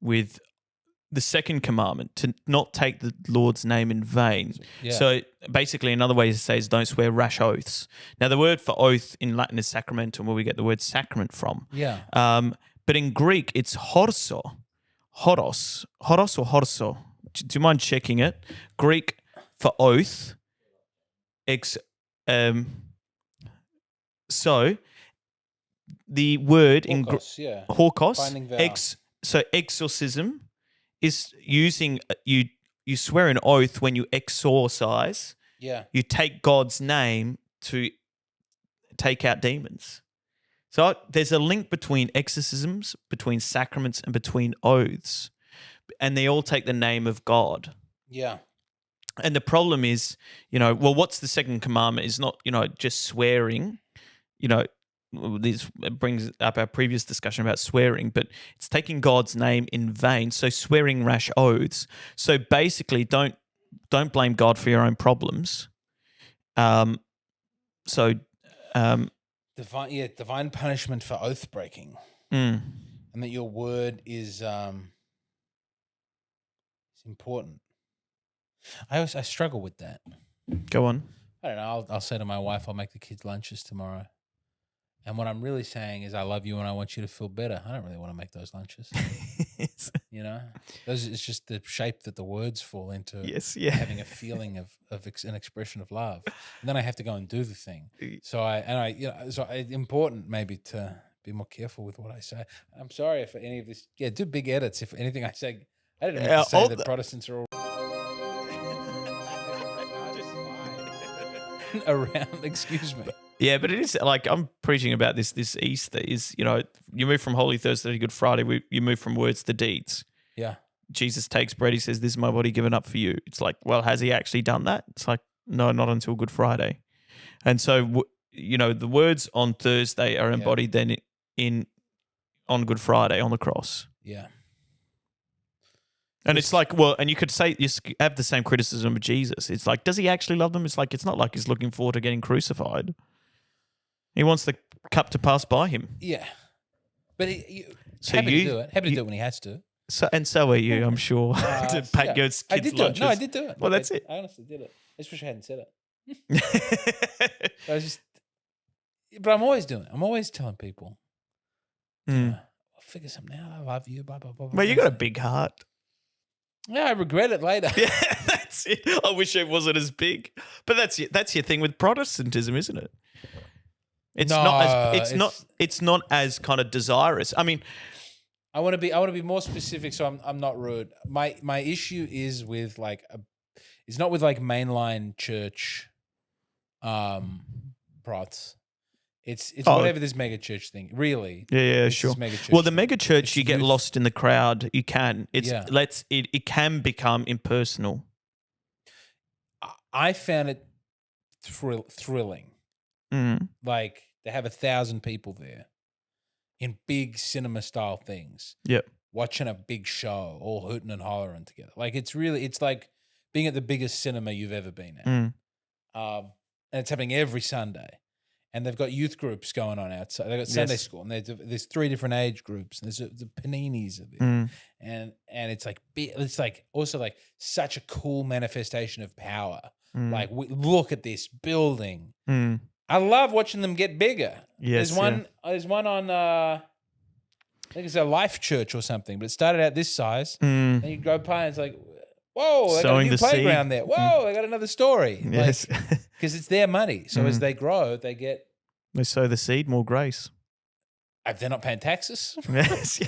with the second commandment, to not take the Lord's name in vain. Yeah. So basically another way to say is don't swear rash oaths. Now the word for oath in Latin is sacramentum, where we get the word sacrament from. Yeah. But in Greek it's horos or horso. Do you mind checking it? Greek for oath. So the word in Hokos, so exorcism is using you swear an oath when you exorcise. Yeah. You take God's name to take out demons. So there's a link between exorcisms, between sacraments, and between oaths. And they all take the name of God. Yeah. And the problem is, what's the second commandment? Is not, just swearing, this brings up our previous discussion about swearing, but it's taking God's name in vain. So swearing rash oaths. So basically, don't blame God for your own problems. So, divine punishment for oath breaking, mm, and that your word is important. I struggle with that. go on. I don't know. I'll say to my wife, I'll make the kids lunches tomorrow. And what I'm really saying is I love you and I want you to feel better. I don't really want to make those lunches. You know? It's just the shape that the words fall into. Yes, yeah. Having a feeling of an expression of love. And then I have to go and do the thing. So it's important maybe to be more careful with what I say. I'm sorry if any of this, do big edits if anything I say. I didn't mean to say that Protestants are all around, excuse me. Yeah, but it is like I'm preaching about this Easter is, you move from Holy Thursday to Good Friday, you move from words to deeds. Yeah. Jesus takes bread, he says, "This is my body given up for you." It's like, well, has he actually done that? It's like, no, not until Good Friday. And so, the words on Thursday are embodied then on Good Friday on the cross. Yeah. And it's like, well, and you could say, you have the same criticism of Jesus. It's like, does he actually love them? It's like, it's not like he's looking forward to getting crucified. He wants the cup to pass by him. Yeah. But happy to do it. Happy to do it when he has to. So are you, I'm sure, to pack your kids' I did lunches. Do it. No, I did do it. Well, that's it. I honestly did it. I just wish I hadn't said it. But I'm always doing it. I'm always telling people, I'll figure something out. I love you, blah, blah, blah. Well, you got a big heart. Yeah, I regret it later. Yeah, that's it. I wish it wasn't as big. But that's your thing with Protestantism, isn't it? It's not as kind of desirous. I mean, I want to be more specific, so I'm not rude. My issue is with it's not with mainline church, prots. It's whatever this megachurch thing. Really, yeah, sure. Well, the megachurch, you get lost in the crowd. You can. It can become impersonal. I found it thrilling. Mm. Like they have 1,000 people there in big cinema style things. Yep. Watching a big show, all hooting and hollering together. Like it's like being at the biggest cinema you've ever been at. And it's happening every Sunday. And they've got youth groups going on outside. They've got Sunday school, and there's 3 different age groups. And there's the paninis of it, and it's also such a cool manifestation of power. Like, look at this building. I love watching them get bigger. Yes, there's one on I think it's a Life Church or something, but it started out this size, and you go by and it's like, whoa, they got a new playground there. Whoa, they got another story. Yes. Because it's their money. So as they grow, they sow the seed, more grace. If they're not paying taxes. Yes.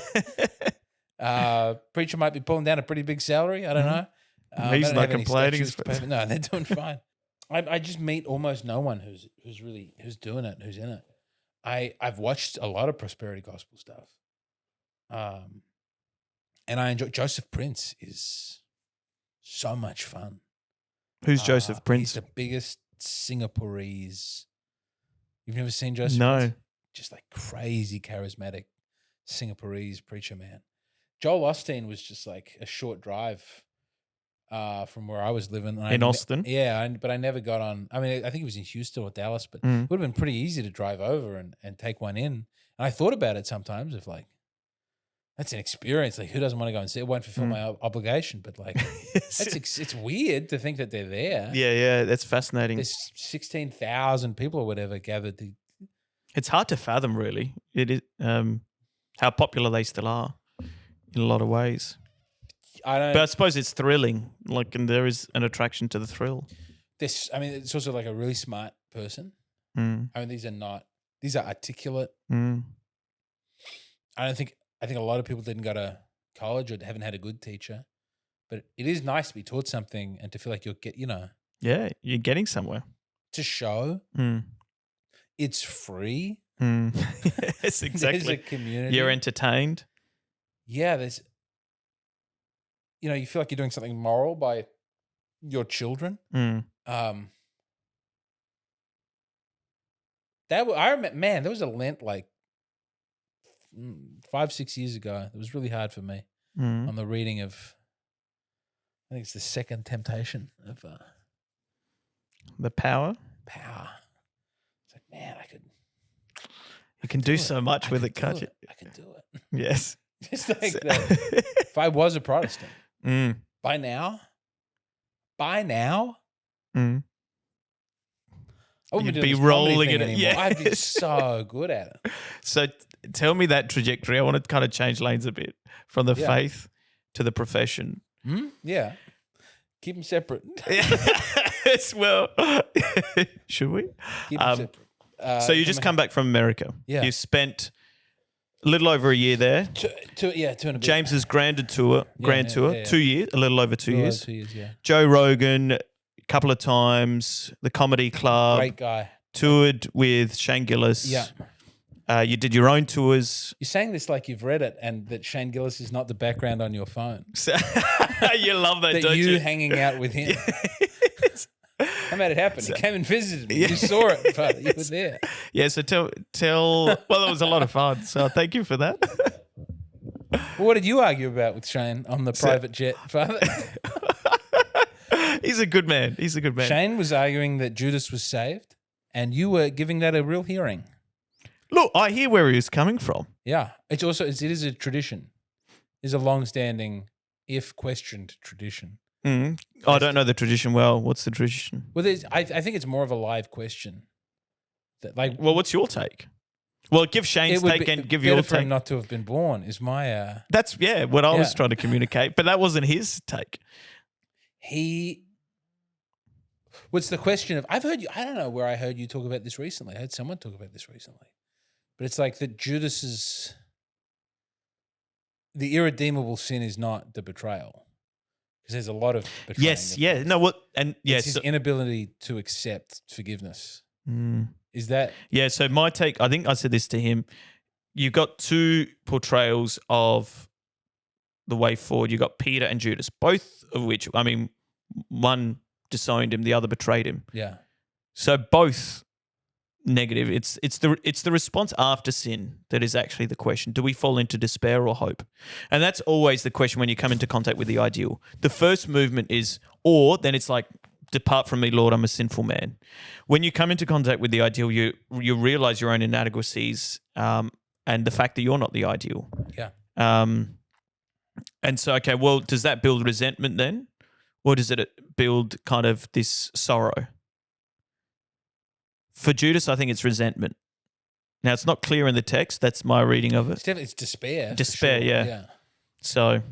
Preacher might be pulling down a pretty big salary. I don't know. He's not complaining. No, they're doing fine. I just meet almost no one who's doing it, who's in it. I've watched a lot of prosperity gospel stuff. And I enjoy Joseph Prince is so much fun. Who's Joseph Prince? He's the biggest Singaporese. You've never seen Joseph No. Prince? Just like crazy charismatic Singaporese preacher man. Joel Osteen was just like a short drive from where I was living. In Austin? But I never got on. I mean, I think it was in Houston or Dallas, but it would have been pretty easy to drive over and take one in. And I thought about it sometimes of like, that's an experience. Like, who doesn't want to go and see it? It won't fulfill my obligation, but like, it's weird to think that they're there. Yeah, that's fascinating. There's 16,000 people or whatever gathered. It's hard to fathom, really. It is how popular they still are in a lot of ways. But I suppose it's thrilling. Like, and there is an attraction to the thrill. It's also like a really smart person. I mean, these are articulate. I think a lot of people didn't go to college or haven't had a good teacher, but it is nice to be taught something and to feel like Yeah, you're getting somewhere. To show it's free. Yes, exactly. There's a community. You're entertained. Yeah, you feel like you're doing something moral by your children. I remember, man, there was a Lent like 5-6 years ago. It was really hard for me on the reading of, I think it's the second temptation of the power. power. It's like, man, You can do so much with it, can't you? I can do it. Yes. Just like that. If I was a Protestant, by now, Mm. I wouldn't You'd be be doing this comedy rolling thing in it. anymore. Yeah. I'd be so good at it. So tell me that trajectory. I want to kind of change lanes a bit from the faith to the profession. Yeah. Keep them separate. Yes, well, should we? Keep them separate. So you just come back from America. Yeah. You spent a little over a year there. Two and a bit. James's grand tour, Yeah. 2 years, a little over 2 years. 2 years, yeah. Joe Rogan, a couple of times, the Comedy Club. Great guy. Toured with Shane Gillis. Yeah. You did your own tours. You're saying this like you've read it and that Shane Gillis is not the background on your phone. So, you love that, That don't you? you hanging out with him. How made it happen? He came and visited me. Yeah. You saw it, but you were there. Yeah, so tell. Well, it was a lot of fun. So thank you for that. Well, what did you argue about with Shane on the private jet, Father? He's a good man. He's a good man. Shane was arguing that Judas was saved, and you were giving that a real hearing. Look, I hear where he was coming from. Yeah, it is a tradition. It's a long-standing, if questioned, tradition. Mm. I don't know the tradition well. What's the tradition? Well, I think it's more of a live question. That, like, Well, what's your take? Well, give Shane's take and give your better for take. him not to have been born is my. That's what I was trying to communicate, but that wasn't his take. What's the question of? I've heard you. I don't know where I heard you talk about this recently. I heard someone talk about this recently, but it's like that Judas's the irredeemable sin is not the betrayal, because there's a lot of betraying. Yes, yeah, no, what, and yes, it's his inability to accept forgiveness. Mm. Is that? Yeah, so my take, I think I said this to him. You got two portrayals of the way forward. You got Peter and Judas, both of which, I mean, one disowned him, the other betrayed him. Yeah. So both negative. It's the response after sin that is actually the question. Do we fall into despair or hope? And that's always the question when you come into contact with the ideal. The first movement is, or then it's like, depart from me, Lord, I'm a sinful man. When you come into contact with the ideal, you realize your own inadequacies and the fact that you're not the ideal. Yeah. And so, okay, well, does that build resentment then? Or does it build kind of this sorrow? For Judas, I think it's resentment. Now, it's not clear in the text. That's my reading of it. It's despair. Despair, sure. yeah. So.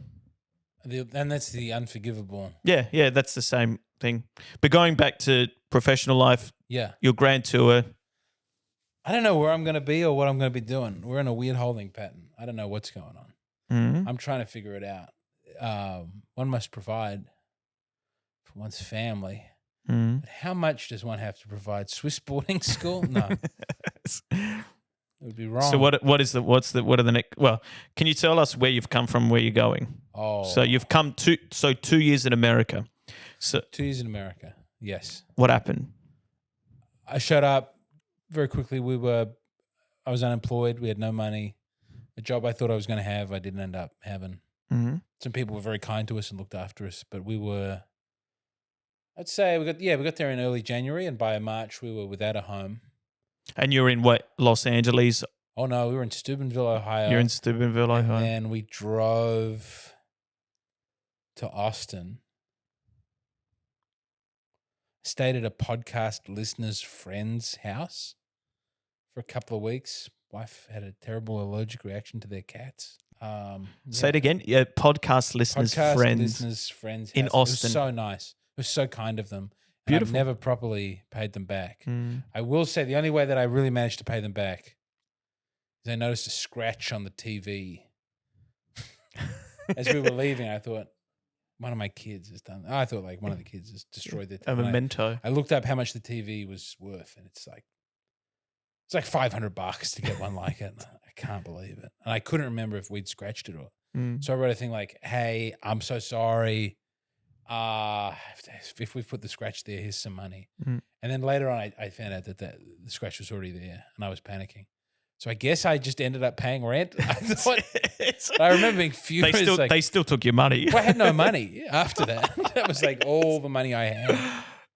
And that's the unforgivable. Yeah, that's the same thing. But going back to professional life, your grand tour. I don't know where I'm going to be or what I'm going to be doing. We're in a weird holding pattern. I don't know what's going on. Mm-hmm. I'm trying to figure it out. One must provide for one's family. Mm-hmm. But how much does one have to provide? Swiss boarding school? No. It would be wrong. So what are the next? Well, can you tell us where you've come from, where you're going? Oh. So you've come 2 years in America. So 2 years in America. Yes. What happened? I showed up very quickly. I was unemployed. We had no money. A job I thought I was going to have, I didn't end up having. Mm-hmm. Some people were very kind to us and looked after us, but I'd say we got there in early January, and by March we were without a home. And you're in what, Los Angeles? Oh no, we were in Steubenville, Ohio. You're in Steubenville, Ohio. And we drove to Austin. Stayed at a podcast listener's friend's house for a couple of weeks. Wife had a terrible allergic reaction to their cats. Say it again. Yeah, podcast listeners' friends in Austin. It was so nice. It was so kind of them. Beautiful. I've never properly paid them back. Mm. I will say the only way that I really managed to pay them back is I noticed a scratch on the TV. As we were leaving, I thought, one of my kids has done. I thought like one of the kids has destroyed their TV. A memento. I looked up how much the TV was worth, and it's like $500 to get one like it. I can't believe it. And I couldn't remember if we'd scratched it or. So I wrote a thing like, "Hey, I'm so sorry. If we've put the scratch there, here's some money." And then later on, I found out that the scratch was already there, and I was panicking. So I guess I just ended up paying rent. I thought, I remember being furious. They still took your money. Well, I had no money after that. That was like all the money I had.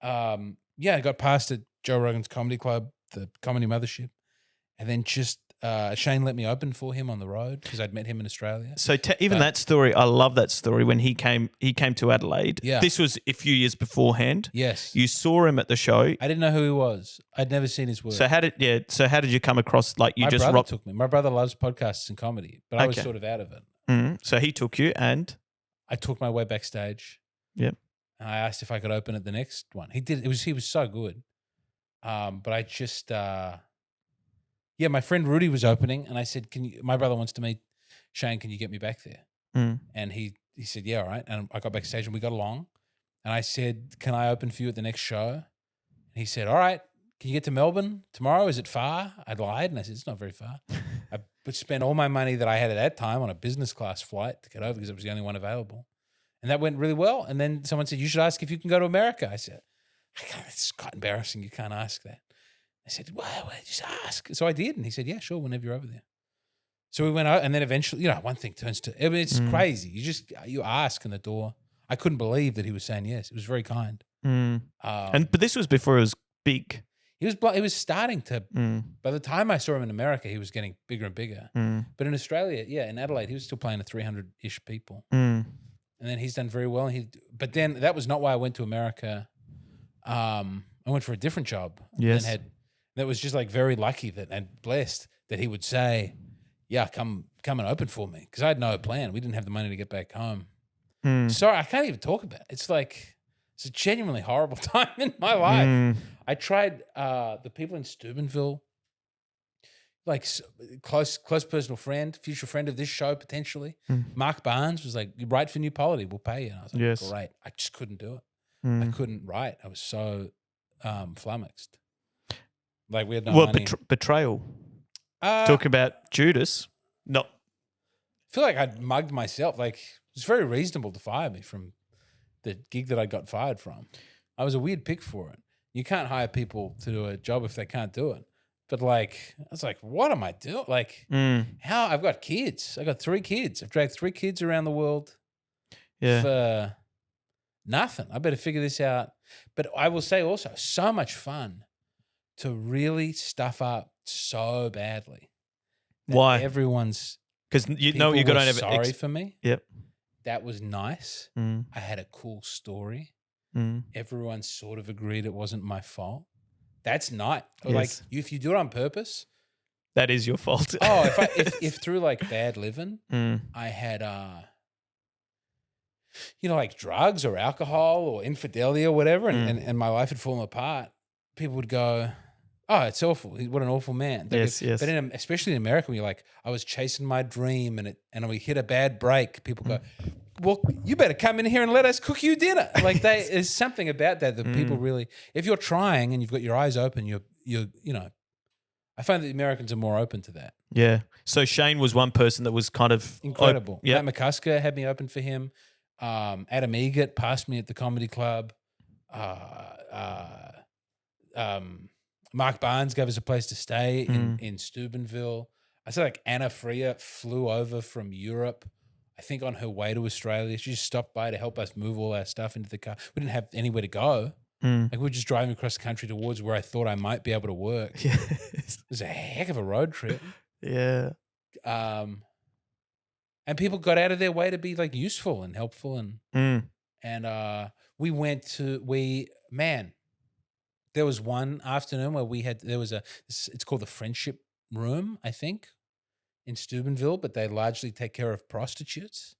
I got past it Joe Rogan's Comedy Club, the Comedy Mothership, and then just Shane let me open for him on the road because I'd met him in Australia. So that story, I love that story. When he came to Adelaide. Yeah. This was a few years beforehand. Yes. You saw him at the show. I didn't know who he was. I'd never seen his work. So how did you come across? Like you My just brother took me. My brother loves podcasts and comedy, but I was sort of out of it. So he took you, and I took my way backstage. Yep. And I asked if I could open at the next one. He did. He was so good. But I just my friend Rudy was opening, and I said, my brother wants to meet Shane, can you get me back there? And he said, yeah, all right. And I got backstage and we got along. And I said, can I open for you at the next show? And he said, all right, can you get to Melbourne tomorrow? Is it far? I lied and I said, it's not very far. I would spend all my money that I had at that time on a business class flight to get over because it was the only one available. And that went really well. And then someone said, you should ask if you can go to America. I said, it's quite embarrassing. You can't ask that. I said, well, just ask. So I did. And he said, yeah, sure, whenever you're over there. So we went out, and then eventually, one thing turns to, it's crazy. You ask in the door. I couldn't believe that he was saying yes. It was very kind. But this was before it was big. He was starting to, by the time I saw him in America, he was getting bigger and bigger. But in Australia, in Adelaide, he was still playing to 300-ish people. And then he's done very well. But then that was not why I went to America. I went for a different job. Yes. And that was just like very lucky and blessed that he would say, yeah, come and open for me. Because I had no plan. We didn't have the money to get back home. Sorry, I can't even talk about it. It's like, it's a genuinely horrible time in my life. I tried the people in Steubenville, like close personal friend, future friend of this show potentially. Mark Barnes was like, you write for New Polity, we'll pay you. And I was like, yes. Great. I just couldn't do it. I couldn't write. I was so flummoxed. Like we had no money. Betrayal. Talk about Judas. No. I feel like I'd mugged myself. Like it was very reasonable to fire me from the gig that I got fired from. I was a weird pick for it. You can't hire people to do a job if they can't do it. But like, I was like, what am I doing? Like, how? I've got kids. I got 3 kids. I've dragged 3 kids around the world for nothing. I better figure this out. But I will say also, so much fun to really stuff up so badly. Why? Everyone's because you got to have sorry for me. Yep. That was nice. I had a cool story. Everyone sort of agreed it wasn't my fault. That's not like if you do it on purpose. That is your fault. If through like bad living, I had like drugs or alcohol or infidelity or whatever, and my life had fallen apart, people would go, oh, it's awful. What an awful man. Yes. But especially in America, when you're like, I was chasing my dream and we hit a bad break, people go, well, you better come in here and let us cook you dinner. Like there's something about that people really, if you're trying and you've got your eyes open, I find that the Americans are more open to that. Yeah. So Shane was one person that was kind of incredible. Matt McCusker had me open for him. Adam Egert passed me at the comedy club. Mark Barnes gave us a place to stay in Steubenville. I said like Anna Freer flew over from Europe, I think on her way to Australia. She just stopped by to help us move all our stuff into the car. We didn't have anywhere to go. Like we were just driving across the country towards where I thought I might be able to work. Yes. It was a heck of a road trip. Yeah. And people got out of their way to be like useful and helpful and we went to there was one afternoon where it's called the Friendship Room, I think, in Steubenville, but they largely take care of prostitutes.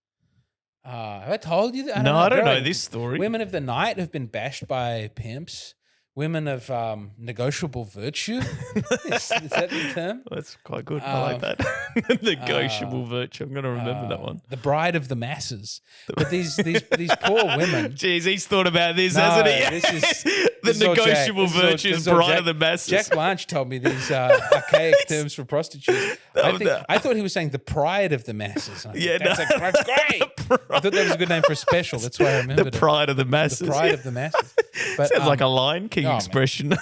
Have I told you that? I don't know this story. Women of the night have been bashed by pimps. Women of negotiable virtue. Is that the term? That's quite good. I like that. Negotiable virtue. I'm going to remember that one. The bride of the masses. But these poor women. Jeez, he's thought about this, hasn't he? The negotiable virtue is bride of the masses. Jack Blanche told me these archaic terms for prostitutes. I thought he was saying the pride of the masses. That's great. I thought that was a good name for a special. That's why I remembered it. The pride of the masses. The pride of the masses. But, sounds like a Lion King expression.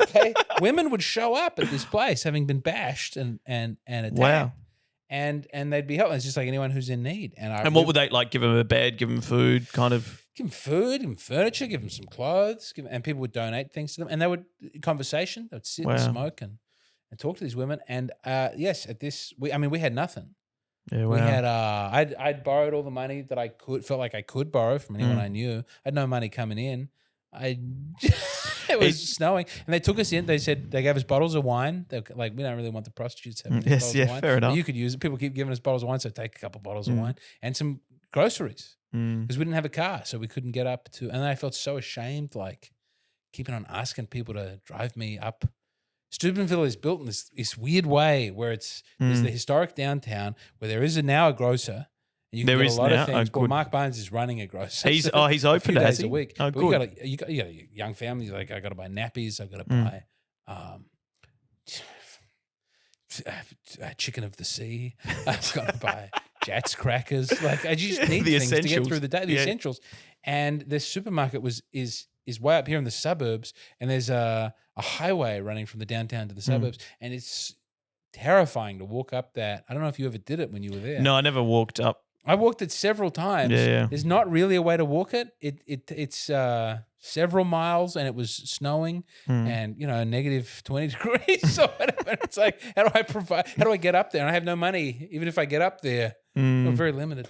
Okay. Women would show up at this place having been bashed and attacked. Wow. and they'd be helping. It's just like anyone who's in need. And what would they like? Give them a bed, give them food, kind of. Give them food, give them furniture, give them some clothes, and people would donate things to them. And they would conversation. They would sit and smoke and talk to these women. And yes, at this, we had nothing. Yeah, wow. We had I'd borrowed all the money that I felt like I could borrow from anyone I knew. I had no money coming in. It was snowing, and they took us in. They said they gave us bottles of wine. They're like, we don't really want the prostitutes having these bottles of wine. Fair enough. You could use it. People keep giving us bottles of wine, so take a couple of bottles of wine and some groceries because we didn't have a car, so we couldn't get up to. And I felt so ashamed, like keeping on asking people to drive me up. Steubenville is built in this weird way where there's the historic downtown where there is now a grocer. And you can get a lot of things. Well, Mark Barnes is running a grocer. He's open a few days a week. Oh, but good. you got a young family. Like I got to buy nappies. I got to buy chicken of the sea. I've got to buy Jats crackers. Like I just need things to get through the day. The essentials. And the supermarket is way up here in the suburbs, and there's a highway running from the downtown to the suburbs, and it's terrifying to walk up that. I don't know if you ever did it when you were there. No, I never walked up. I walked it several times. Yeah. There's not really a way to walk it. It's several miles, and it was snowing and negative 20 degrees. So whatever. It's like, how do I get up there? And I have no money. Even if I get up there, I'm very limited.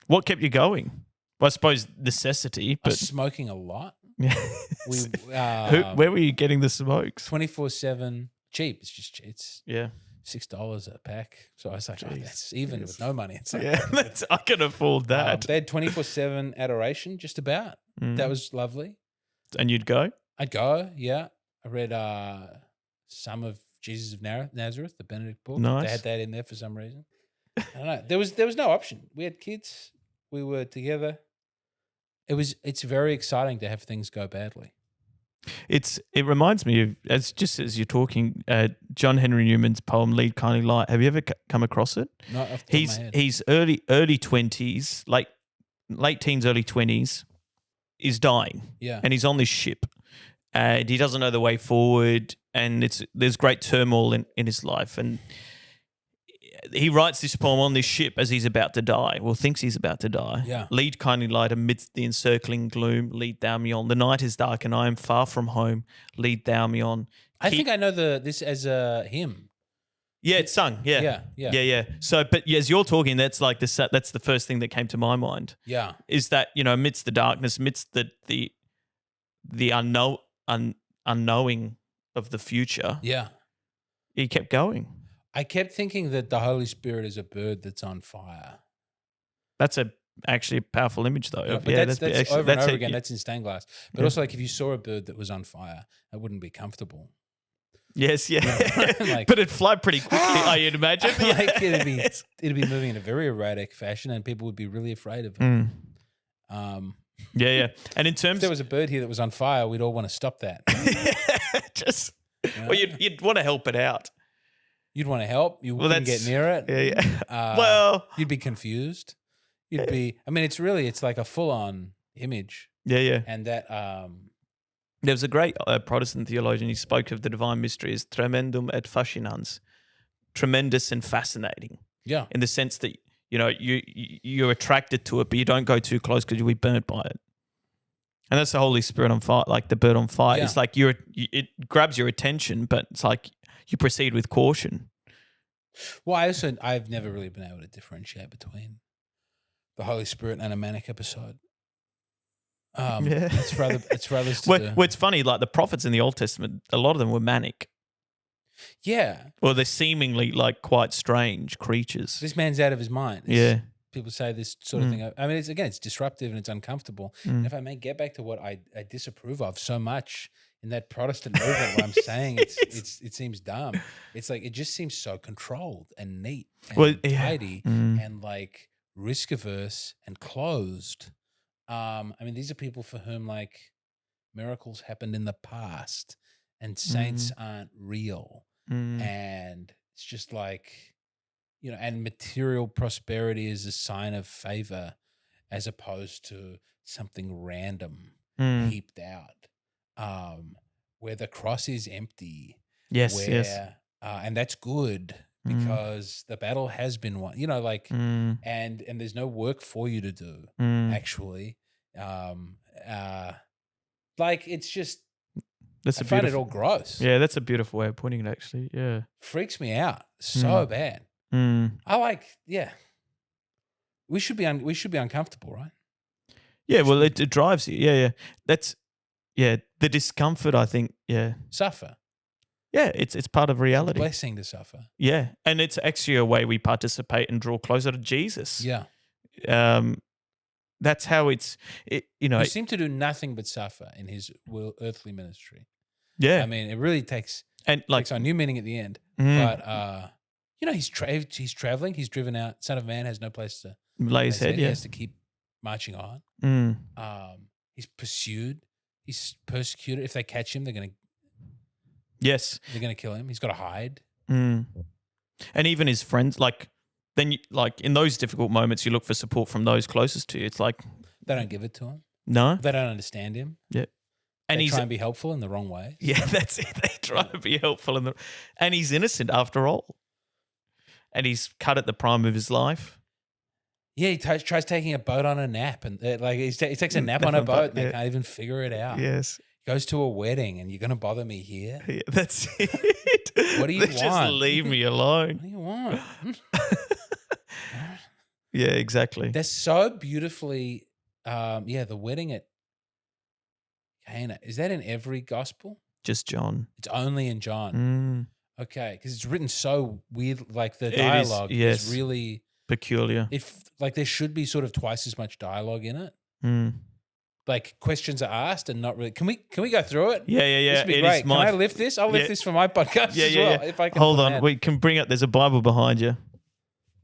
What kept you going? Well, I suppose necessity, but I was smoking a lot. Where were you getting the smokes? 24/7, cheap. It's just it's $6 a pack. So I was like, that's even with no money. It's like, I can afford that. They had 24/7 adoration, just about. That was lovely. And you'd go? I'd go, yeah. I read some of Jesus of Nazareth, the Benedict book. Nice. They had that in there for some reason. I don't know. There was no option. We had kids. We were together. It's very exciting to have things go badly. It reminds me of, as you're talking, John Henry Newman's poem "Lead Kindly Light." Have you ever come across it? Not off the top of my head. He's early 20s, like late teens, early 20s, is dying. Yeah, and he's on this ship, and he doesn't know the way forward, and there's great turmoil in his life, and he writes this poem on this ship as he's about to die. Well, thinks he's about to die. Yeah. Lead kindly light amidst the encircling gloom. Lead thou me on. The night is dark and I am far from home. Lead thou me on. I think I know this as a hymn. Yeah, it's sung. Yeah. So, but as you're talking, that's the first thing that came to my mind. Yeah. Is that, amidst the darkness, amidst the unknowing of the future. Yeah. He kept going. I kept thinking that the Holy Spirit is a bird that's on fire. That's actually a powerful image, though. Yeah, but that's over and over again. That's in stained glass. But also, like, if you saw a bird that was on fire, that wouldn't be comfortable. Yes, yeah. Like, but it'd fly pretty quickly, I'd imagine. Like it'd be moving in a very erratic fashion, and people would be really afraid of it. Yeah. And in terms, if there was a bird here that was on fire, we'd all want to stop that. Well, you'd want to help it out. You'd want to help. You wouldn't get near it. Yeah. You'd be confused. You'd be. I mean, it's like a full-on image. Yeah. And that. There was a great Protestant theologian. He spoke of the divine mystery as tremendum et fascinans, tremendous and fascinating. Yeah. In the sense that you're attracted to it, but you don't go too close because you'll be burnt by it. And that's the Holy Spirit on fire, like the bird on fire. Yeah. It's like it grabs your attention, but it's like you proceed with caution. Well, I've never really been able to differentiate between the Holy Spirit and a manic episode. It's for others to do. Well, it's funny, like the prophets in the Old Testament, a lot of them were manic. Yeah. Or they're seemingly like quite strange creatures. This man's out of his mind. People say this sort of thing. I mean, it's disruptive and it's uncomfortable. And if I may get back to what I disapprove of so much in that Protestant movement, what I'm saying, it seems dumb. It's like it just seems so controlled and neat and tidy and like risk averse and closed. I mean, these are people for whom like miracles happened in the past and saints aren't real. And it's just like, and material prosperity is a sign of favor as opposed to something random heaped out, where the cross is empty. Yes. And that's good because the battle has been won. You know, like, and there's no work for you to do actually. Like it's just. I find it all gross. Yeah, that's a beautiful way of putting it. Actually, yeah, freaks me out so bad. I like, we should be uncomfortable, right? Yeah, well, it drives you. Yeah, that's the discomfort. I think, suffer. Yeah, it's part of reality. It's a blessing to suffer. Yeah, and it's actually a way we participate and draw closer to Jesus. Yeah. That's how it's. You seem to do nothing but suffer in his earthly ministry. Yeah, I mean, it really takes on new meaning at the end. But he's traveling. He's driven out. Son of Man has no place to lay his head. He has to keep marching on. He's pursued. He's persecuted. If they catch him, they're gonna kill him. He's got to hide. And even his friends, in those difficult moments, you look for support from those closest to you. It's like they don't give it to him. No, they don't understand him. Yeah. And they try and be helpful in the wrong way. Yeah, that's it. They try to be helpful and he's innocent after all. And he's cut at the prime of his life. Yeah, he tries taking a boat on a nap, and he takes a nap on a boat, and they can't even figure it out. Yes, he goes to a wedding, and you're going to bother me here? Yeah, that's it. What do you want? Just leave me alone. What do you want? Yeah, exactly. They're so beautifully, the wedding at Cana. Is that in every gospel? Just John. It's only in John. Okay, because it's written so weird. Like the dialogue is really peculiar. There should be sort of twice as much dialogue in it. Like questions are asked and not really. Can we go through it? Yeah. This would be great. Can I lift this? I'll lift this for my podcast as well. If I can. Hold on, we can bring up. There's a Bible behind you.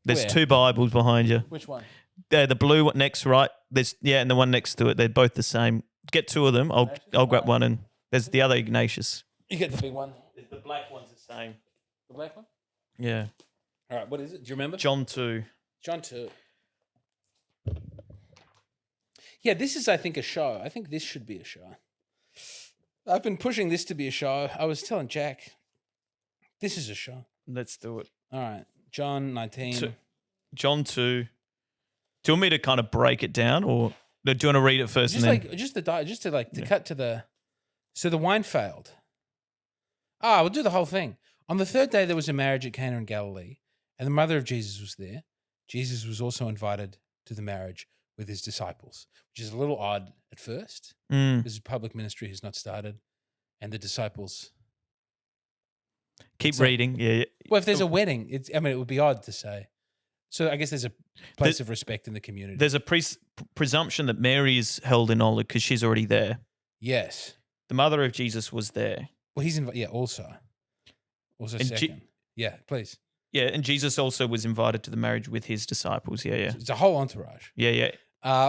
There's two Bibles behind you. Which one? The blue one next, right? And the one next to it. They're both the same. Get two of them. I'll grab one, and there's the other Ignatius. You get the big one. The black one's the same. The black one? Yeah. All right, what is it? Do you remember? John 2. John 2. Yeah, this is, I think, a show. I think this should be a show. I've been pushing this to be a show. I was telling Jack, this is a show. Let's do it. All right. John 19. John 2. Do you want me to kind of break it down, or do you want to read it first? To cut to the. So the wine failed. We'll do the whole thing. On the third day, there was a marriage at Cana in Galilee, and the mother of Jesus was there. Jesus was also invited to the marriage with his disciples, which is a little odd at first, because his public ministry has not started, and the disciples. Keep reading. Yeah. Well, if there's a wedding, it would be odd to say. So I guess there's a place of respect in the community. There's a presumption that Mary is held in honor because she's already there. Yes. The mother of Jesus was there. Well, he's also second. Please. Yeah, and Jesus also was invited to the marriage with his disciples. Yeah. It's a whole entourage. Yeah.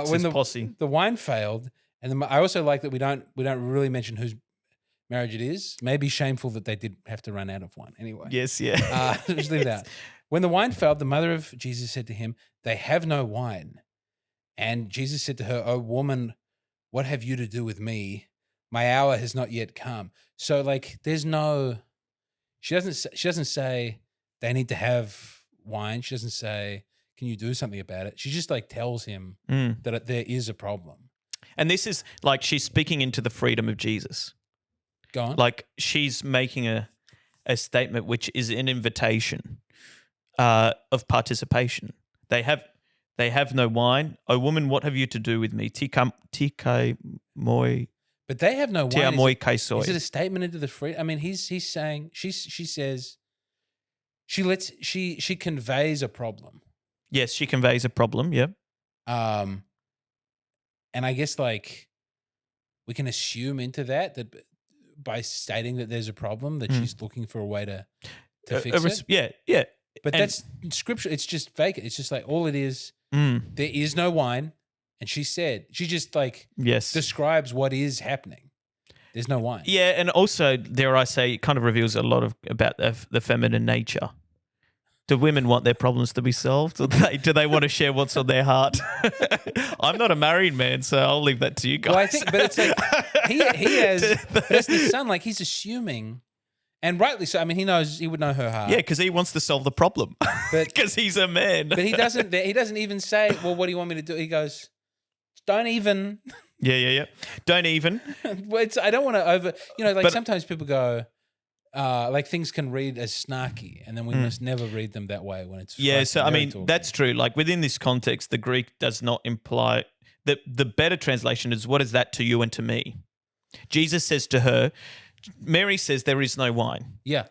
When the posse. The wine failed, and I also like that we don't really mention whose marriage it is. Maybe shameful that they did have to run out of wine anyway. Yes, yeah. Just leave it out. When the wine failed, the mother of Jesus said to him, "They have no wine." And Jesus said to her, "O woman, what have you to do with me? My hour has not yet come." So there's no. She doesn't say they need to have wine. She doesn't say, "Can you do something about it?" She just tells him that there is a problem. And this is she's speaking into the freedom of Jesus. Go on. She's making a statement which is an invitation of participation. They have no wine. "O woman, what have you to do with me? Tika moi." But they have no wine. Is it a statement into the free? I mean, he's saying she says she conveys a problem. Yes, she conveys a problem. Yep. And I guess we can assume into that by stating that there's a problem that she's looking for a way to fix it. Yeah. But that's scripture. It's just vacant. It's just all it is. There is no wine. And she just describes what is happening. There's no wine. Yeah, and also, dare I say, it kind of reveals a lot about the feminine nature. Do women want their problems to be solved, or do they want to share what's on their heart? I'm not a married man, so I'll leave that to you guys. Well, I think, but it's he has. But it's the son. He's assuming, And rightly so. I mean, he would know her heart. Yeah, because he wants to solve the problem. But- Because he's a man. But he doesn't even say, well, what do you want me to do? He goes, don't even. Yeah. Don't even. I don't want to over, But- sometimes people go, things can read as snarky, and then we must never read them that way when it's. Yeah, so I mean, talking. that's true. Like within this context, the Greek does not imply that the better translation is, what is that to you and to me? Jesus says to her, Mary says there is no wine. Yeah.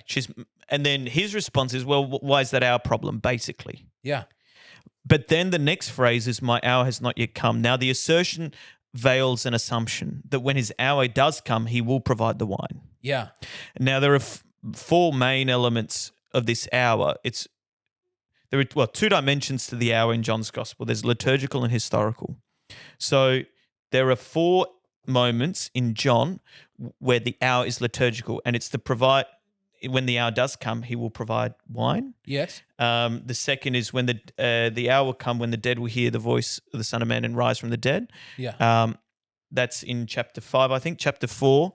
And then his response is, well, why is that our problem, basically? Yeah. But then the next phrase is, my hour has not yet come. Now the assertion veils an assumption that when his hour does come, he will provide the wine. Yeah. Now there are four main elements of this hour. There are two dimensions to the hour in John's gospel. There's liturgical and historical. So there are four moments in John where the hour is liturgical, and it's to provide, when the hour does come, he will provide wine. Yes. The second is when the hour will come when the dead will hear the voice of the Son of Man and rise from the dead. Yeah. That's in chapter 5, I think. Chapter 4,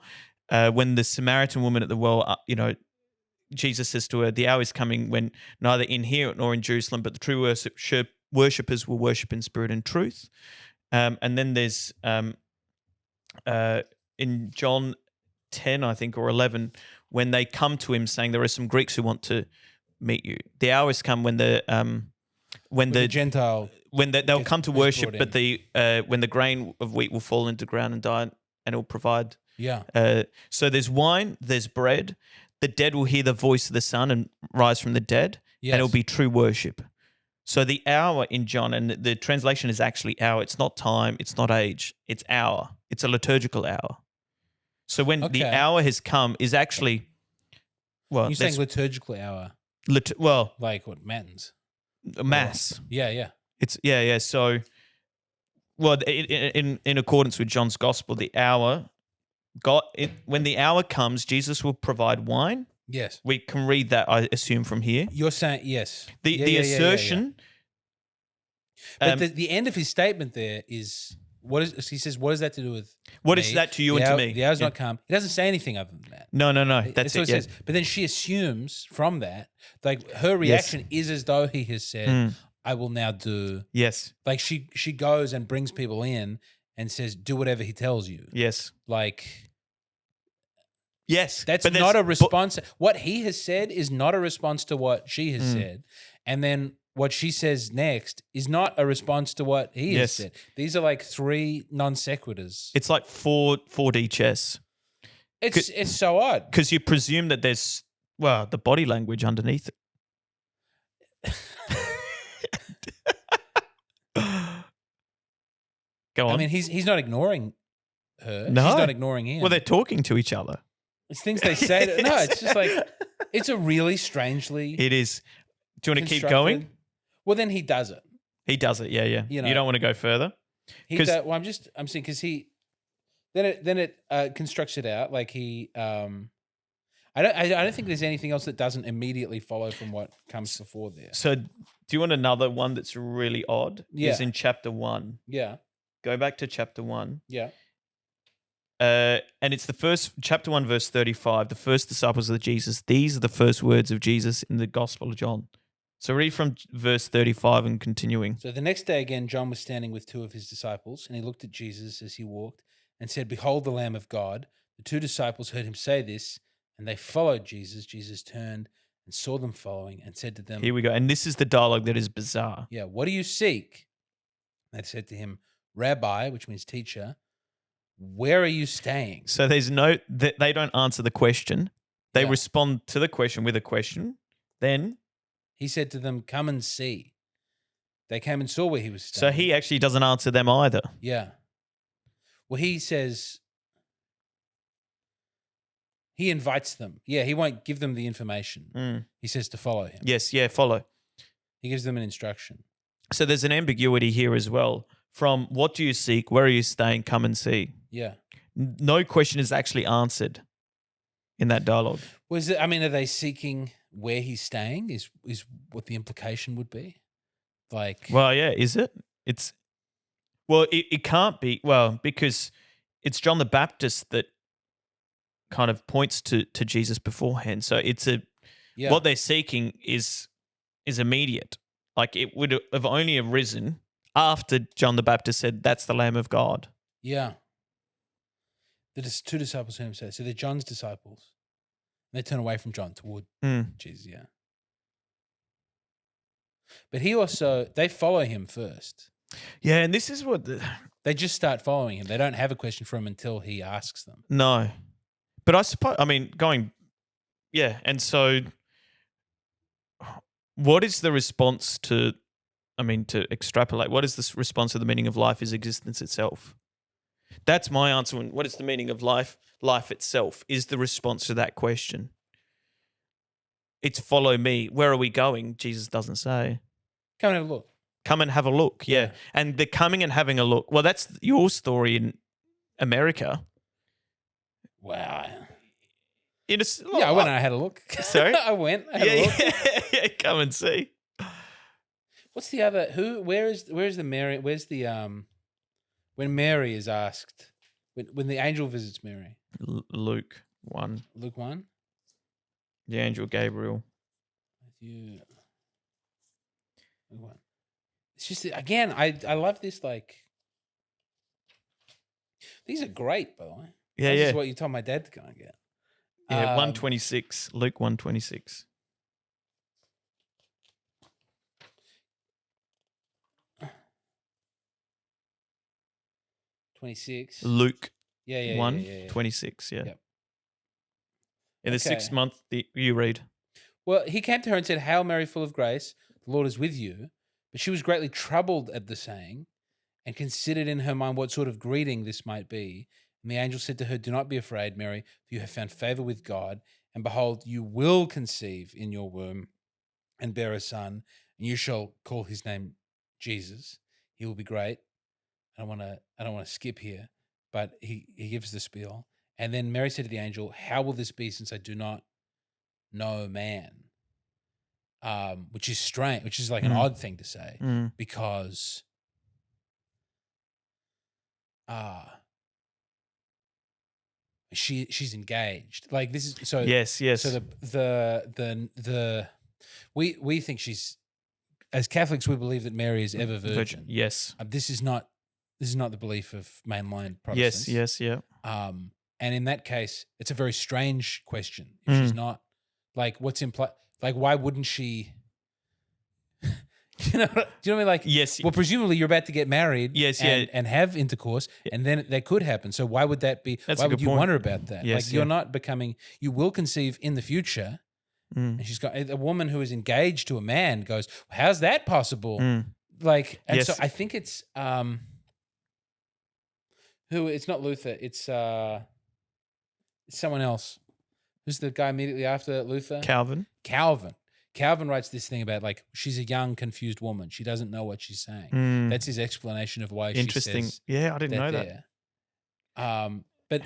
when the Samaritan woman at the well, Jesus says to her, the hour is coming when neither in here nor in Jerusalem, but the true worshippers will worship in spirit and truth. And then there's in John 10, I think, or 11, when they come to him saying there are some Greeks who want to meet you. The hour has come when the Gentile, they'll come to is worship, brought but when the grain of wheat will fall into ground and die, and it will provide. Yeah. So there's wine, there's bread. The dead will hear the voice of the Son and rise from the dead, Yes. and it'll be true worship. So the hour in John, and the translation is actually hour. It's not time. It's not age. It's hour. It's a liturgical hour. So when the hour has come is actually, well, You're saying liturgical hour, like what, matins? Mass. Yeah. It's yeah. So, well, in accordance with John's gospel, the hour, when the hour comes, Jesus will provide wine. Yes. We can read that, I assume, from here. You're saying yes. The assertion. But the end of his statement there is, he says, what is that to do with what me? is that to you and to me? The hour's not come. He doesn't say anything other than that. No. That's what it. he says. But then she assumes from that, like her reaction is as though he has said, I will now do. Yes. Like she goes and brings people in and says, do whatever he tells you. Yes. Like. Yes. That's not a response. What he has said is not a response to what she has said. And then what she says next is not a response to what he has said. These are like three non sequiturs. It's like 4D chess. It's so odd. Because you presume that there's, the body language underneath it. Go on. I mean, he's not ignoring her. No. She's not ignoring him. Well, they're talking to each other. It's things they say. No, it's just like, it's a really strangely. It is. Do you want to keep constructed- going? Well, then he does it. He does it. Yeah. You know. You don't want to go further? Well, I'm saying because then it constructs it out like he. I don't think there's anything else that doesn't immediately follow from what comes before there. So, do you want another one that's really odd? Yeah. Is in chapter 1. Yeah. Go back to chapter 1. Yeah. And it's the first, chapter 1, verse 35, the first disciples of Jesus. These are the first words of Jesus in the Gospel of John. So read from verse 35 and continuing. So the next day again, John was standing with two of his disciples, and he looked at Jesus as he walked and said, "Behold the Lamb of God." The two disciples heard him say this, and they followed Jesus. Jesus turned and saw them following and said to them, Here we go. And this is the dialogue that is bizarre. "Yeah, what do you seek?" They said to him, "Rabbi," which means teacher, "where are you staying?" So they don't answer the question. They respond to the question with a question. Then he said to them, "Come and see." They came and saw where he was staying. so he actually doesn't answer them either. Yeah. Well, he says, he invites them. Yeah, he won't give them the information. He says to follow him. Yes, follow. He gives them an instruction. So there's an ambiguity here as well. From what do you seek? Where are you staying? Come and see. Yeah. No question is actually answered in that dialogue. Are they seeking where he's staying is what the implication would be? Like, well, yeah, is it? It can't be. Well, because it's John the Baptist that kind of points to Jesus beforehand. So it's what they're seeking is immediate. Like it would have only arisen after John the Baptist said, "That's the Lamb of God." Yeah. The two disciples heard him say, so they're John's disciples. They turn away from John toward Jesus, yeah. But they follow him first. Yeah, and this is what they just start following him. They don't have a question for him until he asks them. No. But I suppose, and so what is the response to extrapolate, what is the response to the meaning of life is existence itself? That's my answer. What is the meaning of life? Life itself is the response to that question. It's follow me. Where are we going? Jesus doesn't say. Come and have a look. Come and have a look, yeah. And the coming and having a look, well, that's your story in America. Wow. I went and I had a look. Sorry? I went. I had a look. Yeah, come and see. What's the other? Where's the Mary? Where's the when Mary is asked when the angel visits Mary? Luke 1. Luke 1. The angel Gabriel. Matthew. Luke 1. It's just again, I love this. Like these are great, by the way. Yeah, this is what you told my dad to go and get. Yeah, 126. Luke 126. Luke 1:26, yeah. Yep. In the 6th month, you read. Well, he came to her and said, "Hail Mary, full of grace, the Lord is with you." But she was greatly troubled at the saying and considered in her mind what sort of greeting this might be. And the angel said to her, "Do not be afraid, Mary, for you have found favor with God. And behold, you will conceive in your womb and bear a son, and you shall call his name Jesus. He will be great." I don't want to skip here, but he gives the spiel. And then Mary said to the angel, "How will this be since I do not know man?" Which is strange, which is like an odd thing to say because she's engaged. Like this is so yes. So we think she's, as Catholics, we believe that Mary is ever virgin. Yes. This is not the belief of mainline Protestants. Yes, yeah. And in that case, it's a very strange question. If she's not, like, what's implied? Like, why wouldn't she? Do you know what I mean? Like, yes. Well, presumably you're about to get married. Yes, and have intercourse, and then that could happen. So why would that be? That's why a would good you point. wonder about that? Yes, like, you're not becoming. You will conceive in the future. And she's got a woman who is engaged to a man goes, "How's that possible?" Like, and so I think it's who? It's not Luther. It's someone else. Who's the guy immediately after Luther? Calvin. Calvin writes this thing about, like, she's a young, confused woman. She doesn't know what she's saying. That's his explanation of why Interesting. she says. Yeah, I didn't know that. But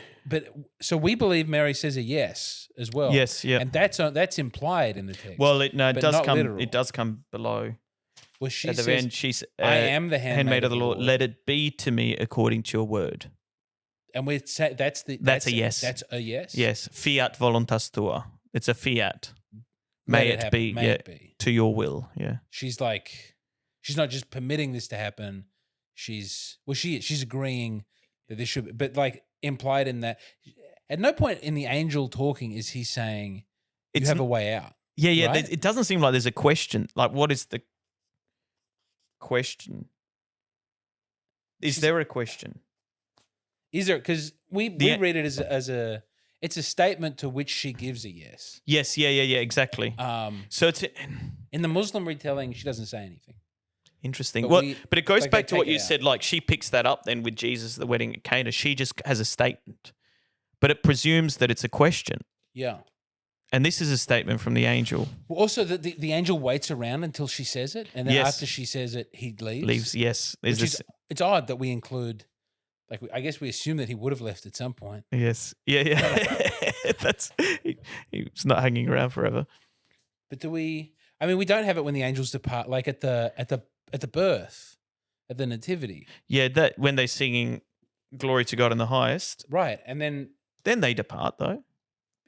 so we believe Mary says a yes as well. Yes, yeah. And that's implied in the text. Well, it does come. Literal. It does come below. Well, she at the says, end, she's "I am the handmaid of the Lord. Let it be to me according to your word." And we say that's a yes. That's a yes. Yes, fiat voluntas tua. It's a fiat. May it be. May it be to your will. Yeah. She's like, she's not just permitting this to happen. She's agreeing that this should be, but like implied in that. At no point in the angel talking is he saying you have a way out. Yeah. Right? It doesn't seem like there's a question. Like, what is the question? Is there a question? Is there? Because we read it as a it's a statement to which she gives a yes. Yes, yeah, exactly. So it's in the Muslim retelling, she doesn't say anything. Interesting. But it goes back to what you said. Like, she picks that up then with Jesus at the wedding at Cana. She just has a statement, but it presumes that it's a question. Yeah. And this is a statement from the angel. Well, also, the angel waits around until she says it, and then after she says it, he leaves. Yes. It's odd that we include. Like, I guess we assume that he would have left at some point. Yes. Yeah. He's not hanging around forever. But do we? I mean, we don't have it when the angels depart, like at the birth, at the nativity. Yeah, that when they're singing "Glory to God in the highest," right? And then they depart though.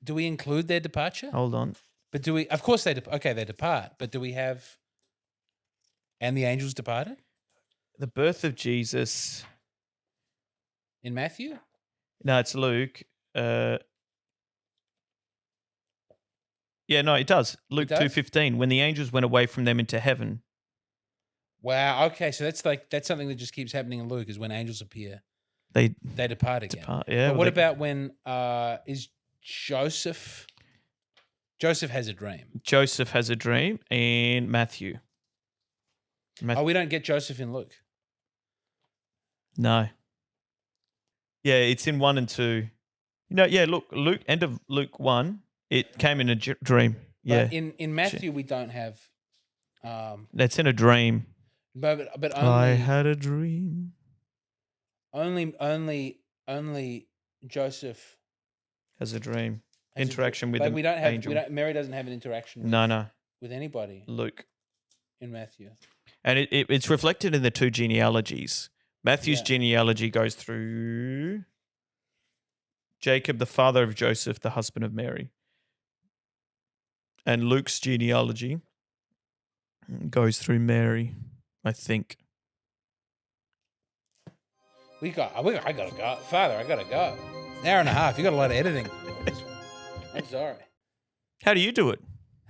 Do we include their departure? Hold on. But do we? Of course they depart. But do we have? And the angels departed The birth of Jesus. in Matthew. No, it's Luke. Yeah, no, it does. Luke 2:15. When the angels went away from them into heaven. Wow. Okay, so that's something that just keeps happening in Luke is when angels appear, They depart again. yeah. But what about when is Joseph? Joseph has a dream. Joseph has a dream in Matthew. Oh, we don't get Joseph in Luke. No. Yeah, it's in 1 and 2. Yeah, look, Luke, end of Luke 1, it came in a dream. Yeah. But in Matthew, we don't have. That's in a dream. But only, I had a dream. Only Joseph Has a dream. Interaction with the the angel. Mary doesn't have an interaction. No. With anybody. Luke. In Matthew. And it's reflected in the 2 genealogies. Matthew's genealogy goes through Jacob, the father of Joseph, the husband of Mary. And Luke's genealogy goes through Mary, I think. I gotta go. Father, I gotta go. An hour and a half. You got a lot of editing. I'm sorry. How do you do it?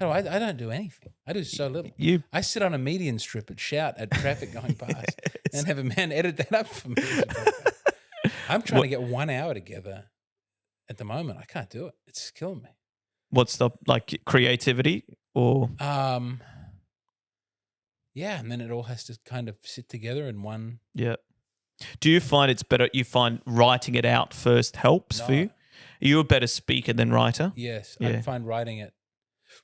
I don't do anything. I do so little. I sit on a median strip and shout at traffic going past and have a man edit that up for me. I'm trying to get 1 hour together at the moment. I can't do it. It's killing me. What's the creativity or? Yeah, and then it all has to kind of sit together in one. Yeah. Do you find it's better? You find writing it out first helps for you? Are you a better speaker than writer? Yes, I find writing it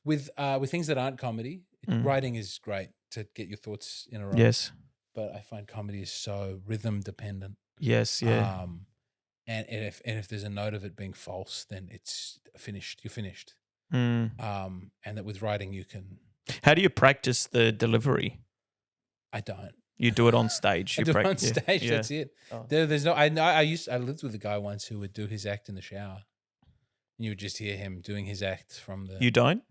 with things that aren't comedy. Writing is great to get your thoughts in a row. Yes, but I find comedy is so rhythm dependent. Yes, yeah. And if there's a note of it being false, then it's finished. You're finished. Mm. And that with writing you can. How do you practice the delivery? I don't. You do it on stage. I do it on stage. Yeah. That's it. Oh. There's no. I lived with a guy once who would do his act in the shower, and you would just hear him doing his act from the. You don't?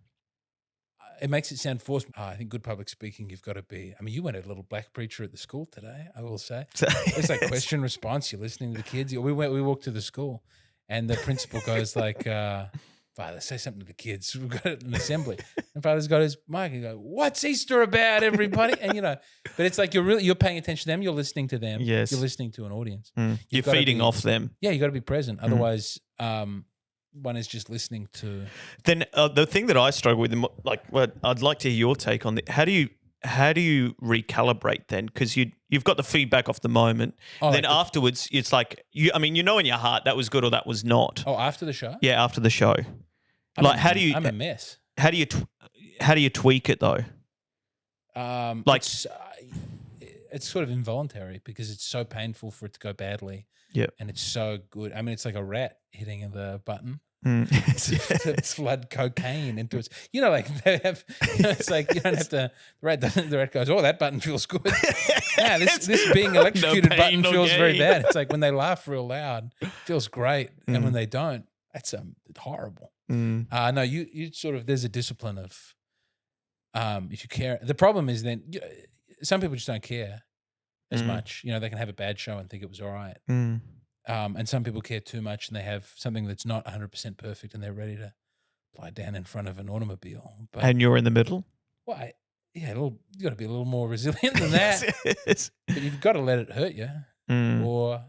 It makes it sound forced. I think good public speaking, you've got to be. I mean, you went a little black preacher at the school today. I will say it's like question response. You're listening to the kids. We walked to the school, and the principal goes like. Father, say something to the kids. We've got an assembly. And Father's got his mic and go, "What's Easter about, everybody?" And but it's like you're paying attention to them. You're listening to them. Yes. You're listening to an audience. You're feeding off them. Yeah, you got to be present. Otherwise, one is just listening to. Then the thing that I struggle with, I'd like to hear your take on how do you recalibrate then? Because you've got the feedback off the moment. Then afterwards, it's like in your heart that was good or that was not. Oh, after the show? Yeah, after the show. I'm a mess. How do you tweak it though? It's sort of involuntary because it's so painful for it to go badly. Yeah, and it's so good. I mean, it's like a rat hitting the button. To flood cocaine into it. They have. It's like you don't have to. The rat goes, "Oh, that button feels good." Yeah, this being electrocuted button feels very bad. It's like when they laugh real loud, it feels great, and when they don't, that's horrible. No, you sort of there's a discipline of, if you care. The problem is then some people just don't care as much. They can have a bad show and think it was all right. And some people care too much and they have something that's not 100% perfect and they're ready to lie down in front of an automobile. And you're in the middle? Well, you got to be a little more resilient than that. Yes. But you've got to let it hurt you. Or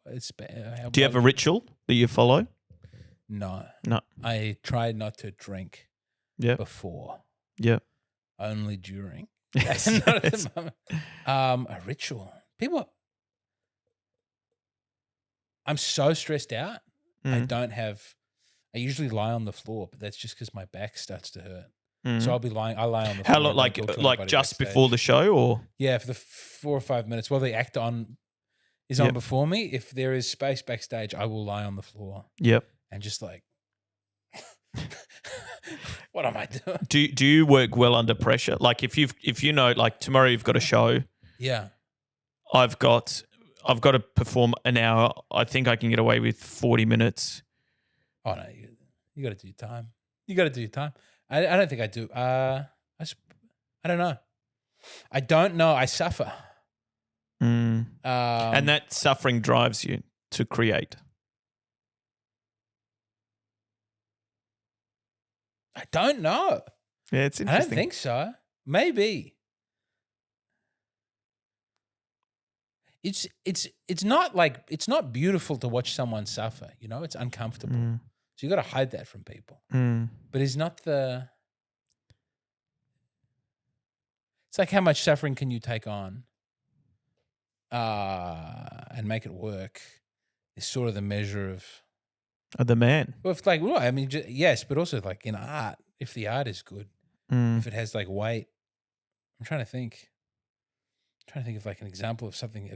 it's bad. Do you have a ritual that you follow? No. No. I try not to drink before. Yeah. Only during. Yes. Not at the moment. A ritual. I'm so stressed out. I usually lie on the floor, but that's just because my back starts to hurt. So I lie on the floor. How long, like just backstage. before the show or? Yeah, for the 4 or 5 minutes. While the act is on before me, if there is space backstage, I will lie on the floor. Yep. And just like, what am I doing? Do you work well under pressure? Like if like tomorrow you've got a show. Yeah. I've got to perform an hour. I think I can get away with 40 minutes. Oh no, you got to do your time. You got to do your time. I don't think I do. I don't know. I don't know. I suffer. And that suffering drives you to create. I don't know. Yeah, it's I interesting. don't think so. Maybe. It's not beautiful to watch someone suffer, you know, it's uncomfortable. So you got to hide that from people. But it's not it's like how much suffering can you take on and make it work is sort of the measure of the man. Well, if like, well, I mean, yes, but also like in art, if the art is good, if it has like weight, I'm trying to think of like an example of something.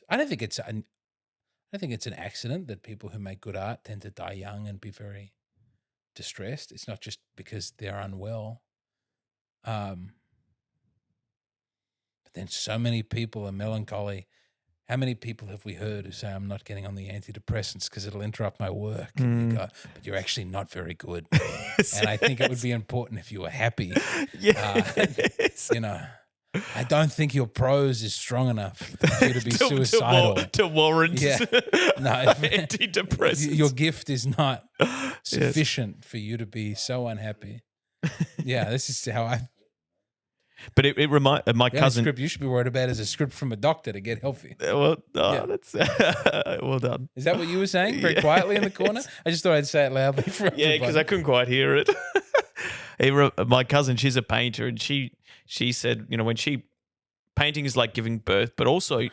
I don't think it's an accident that people who make good art tend to die young and be very distressed. It's not just because they're unwell. But then so many people are melancholy. How many people have we heard who say, I'm not getting on the antidepressants because it'll interrupt my work? And you go, but you're actually not very good. And I think it would be important if you were happy. You know, I don't think your prose is strong enough for you to be suicidal. To warrant antidepressants. Your gift is not sufficient for you to be so unhappy. Yeah, this is how I... But it reminds my cousin. Script you should be worried about is a script from a doctor to get healthy. Well, that's well done. Is that what you were saying very quietly in the corner? I just thought I'd say it loudly for everybody. Yeah, because I couldn't quite hear it. My cousin, she's a painter, and she said, you know, painting is like giving birth, but also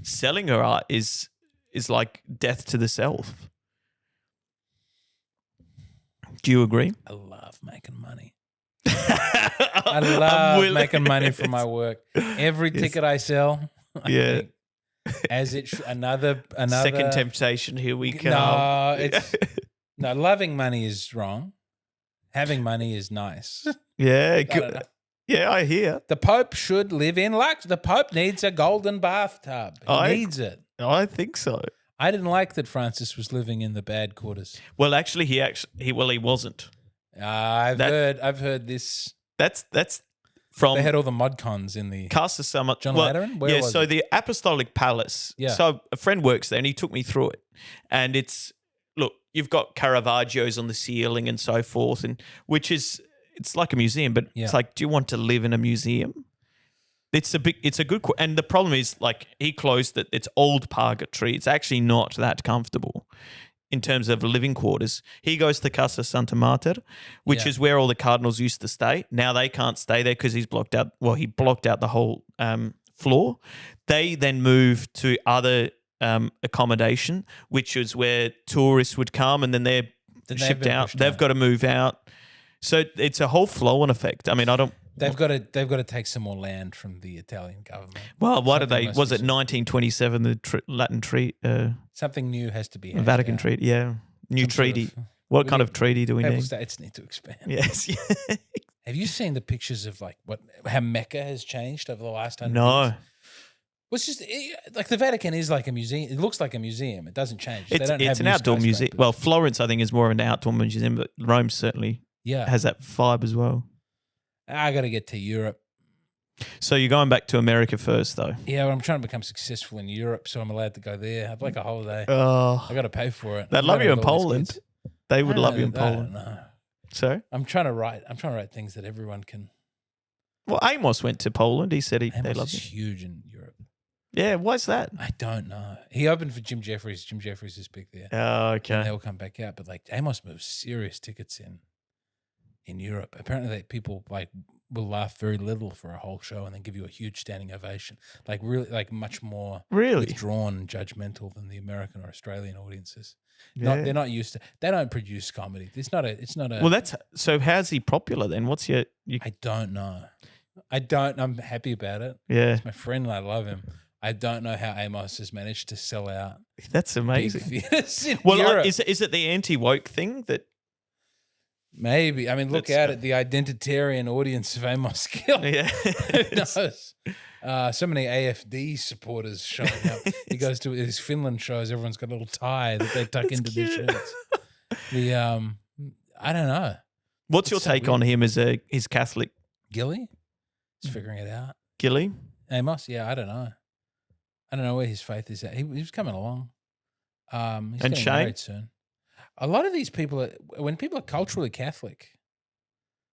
selling her art is like death to the self. Do you agree? I love making money. I love making money from my work. Every ticket I sell, I think, as it another second temptation. Here we come. No, loving money is wrong. Having money is nice. Yeah, good. Yeah, I hear. The Pope should live in lux. The Pope needs a golden bathtub. He needs it. I think so. I didn't like that Francis was living in the bad quarters. Well, actually, he wasn't. I've heard this. That's from. They had all the mod cons in the Casa Summit. John Lateran? Where was so it? the Apostolic Palace. Yeah. So a friend works there, and he took me through it. And look, you've got Caravaggios on the ceiling and so forth, and it's like a museum, but it's like, do you want to live in a museum? It's a good, and the problem is, like, he closed it. It's old purgatory. It's actually not that comfortable in terms of living quarters. He goes to Casa Santa Mater, which is where all the cardinals used to stay. Now they can't stay there because he blocked out the whole floor. They then moved to other accommodation, which is where tourists would come, and then they're shipped out. They've got to move out. So it's a whole flow-on effect. I mean, They've got to take some more land from the Italian government. Well, why did they? Was it 1927 the Latin treaty? Something new has to be Vatican treaty. Yeah, new treaty. What kind of treaty do we need? States need to expand. Yes. Have you seen the pictures of how Mecca has changed over the last 100 years? No. Well, it's just like the Vatican is like a museum. It looks like a museum. It doesn't change. It's an outdoor museum. Well, Florence, I think, is more of an outdoor museum, but Rome certainly has that vibe as well. I got to get to Europe. So you're going back to America first, though? Yeah, well, I'm trying to become successful in Europe, so I'm allowed to go there. I'd like a holiday. Oh, I got to pay for it. They'd love you in Poland. They would love you in Poland. I don't know. So I'm trying to write things that everyone can. Well, Amos went to Poland. He said they loved it. Huge in Europe. Yeah, why's that? I don't know. He opened for Jim Jeffries. Jim Jeffries is big there. Oh, okay. And they'll come back out, but like Amos moves serious tickets in Europe. Apparently, people will laugh very little for a whole show and then give you a huge standing ovation. Like really, like much more withdrawn and judgmental than the American or Australian audiences. Yeah. They're not used to. They don't produce comedy. It's not a. Well, that's so. How's he popular then? What's your? I don't know. I'm happy about it. Yeah, he's my friend and I love him. I don't know how Amos has managed to sell out. That's amazing. Big theaters in well, Europe. Is it the anti-woke thing that? Maybe. I mean, look out at the identitarian audience of Amos Gill. Yeah. Who knows? So many AFD supporters showing up. He goes to his Finland shows. Everyone's got a little tie that they tuck into their shirts. I don't know. What's your take on him as his Catholic? Gilly? He's figuring it out. Gilly? Amos? Yeah, I don't know. I don't know where his faith is at. He's coming along. He's getting Shane? married soon. A lot of these people, when people are culturally Catholic.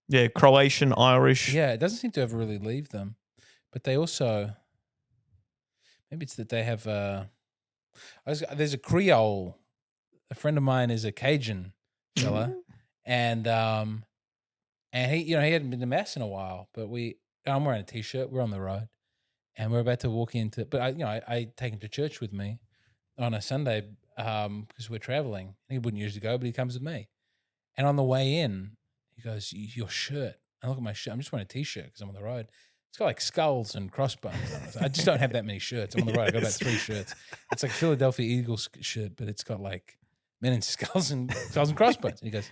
Yeah, Croatian, Irish. Yeah, it doesn't seem to ever really leave them. But they also, maybe it's that they have, there's a Creole. A friend of mine is a Cajun fella. And he, he hadn't been to mass in a while, but I'm wearing a t-shirt. We're on the road, and we're about to walk into. But I take him to church with me on a Sunday because we're traveling. He wouldn't usually go, but he comes with me. And on the way in, he goes, "Your shirt." I look at my shirt. I'm just wearing a t-shirt because I'm on the road. It's got like skulls and crossbones on it. I just don't have that many shirts. I'm on the road. I got about 3 shirts. It's like a Philadelphia Eagles shirt, but it's got like men in skulls and crossbones. And he goes,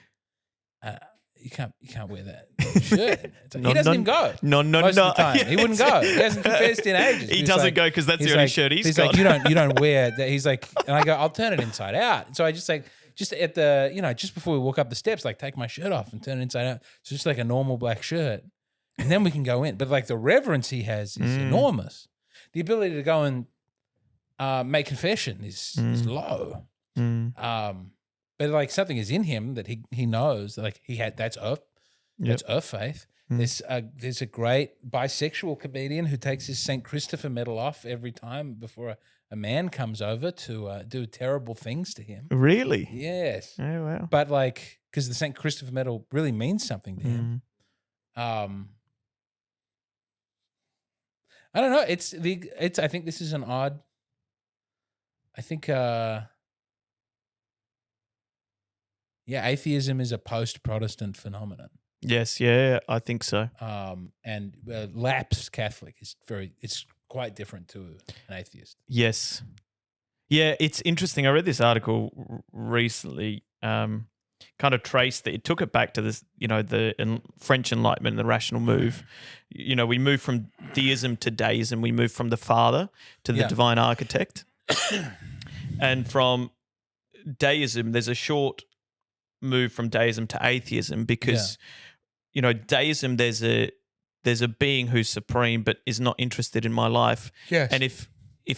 you can't wear that shirt. Like, he doesn't even go. Most of the time. He wouldn't go. He hasn't confessed in ages. He doesn't go because that's the only shirt he's got. Like, you don't wear that. He's like, and I go, I'll turn it inside out. So I just at the, just before we walk up the steps, like take my shirt off and turn it inside out. So just like a normal black shirt. And then we can go in. But like the reverence he has is enormous. The ability to go and make confession is low. But like something is in him that he knows, like that's Earth faith. There's a great bisexual comedian who takes his St. Christopher medal off every time before a man comes over to do terrible things to him. Really? Yes. Oh wow. But like, because the St. Christopher medal really means something to him. I don't know. I think this is an odd. I think. Atheism is a post-Protestant phenomenon. Yes, yeah, I think so. And lapsed Catholic it's quite different to an atheist. Yes. Yeah, it's interesting. I read this article recently, kind of traced that it took it back to this, the French Enlightenment and the rational move. We moved from theism to deism. We moved from the Father to the divine architect. And from deism, there's a short move from deism to atheism because deism there's a being who's supreme but is not interested in my life. Yes. And if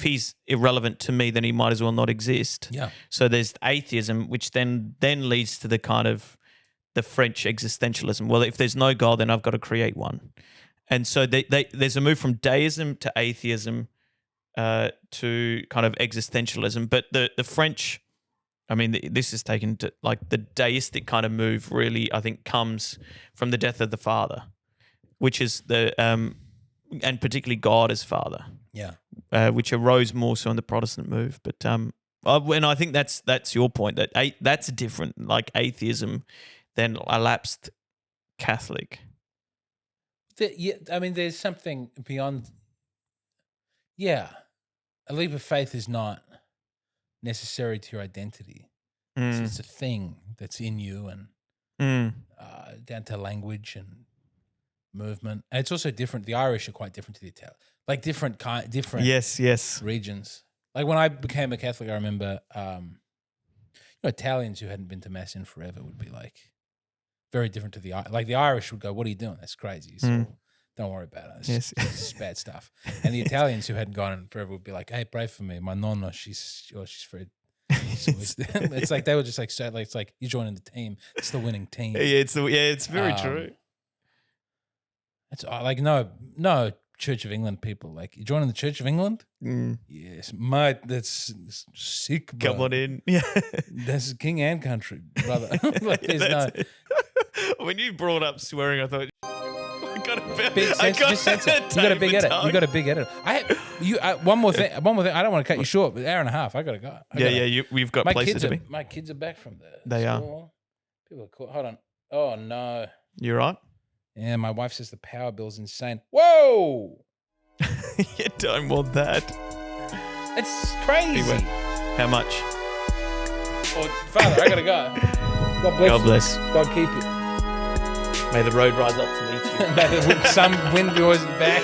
he's irrelevant to me, then he might as well not exist. Yeah. So there's atheism, which then leads to the kind of the French existentialism. Well, if there's no God, then I've got to create one. And so there's a move from deism to atheism to kind of existentialism. But the French, I mean, this is taken to like the deistic kind of move. Really, I think comes from the death of the Father, which is and particularly God as Father. Yeah, which arose more so in the Protestant move. But and I think that's your point that that's different, like atheism, than a lapsed Catholic. I mean, there's something beyond. Yeah, a leap of faith is not necessary to your identity. It's a thing that's in you, and down to language and movement. And it's also different. The Irish are quite different to the Italian, like different yes regions. Like when I became a Catholic, I remember Italians who hadn't been to mass in forever would be like very different to the Irish would go, "What are you doing? That's crazy." So don't worry about it. It's just bad stuff. And the Italians who hadn't gone in forever would be like, "Hey, pray for me. My nonna, she's very." It's like they were just like, so like, it's like you're joining the team. It's the winning team. Yeah, it's very true. It's like no Church of England people. Like you're joining the Church of England. Yes, mate. That's sick. Bro. Come on in. Yeah, that's King Anne country, brother. Like there's When you brought up swearing, I thought. You got a big edit. You got a big edit. One more thing. I don't want to cut you short, but hour and a half. I gotta go. We've got places to be. My kids are back from the They school. People are cool. Hold on. Oh no. You right? Yeah, my wife says the power bill's insane. Whoa. You don't want that. It's crazy. Anyway, how much? Oh, Father, I gotta go. God bless. God keep you. May the road rise up to meet you. Some wind yours back.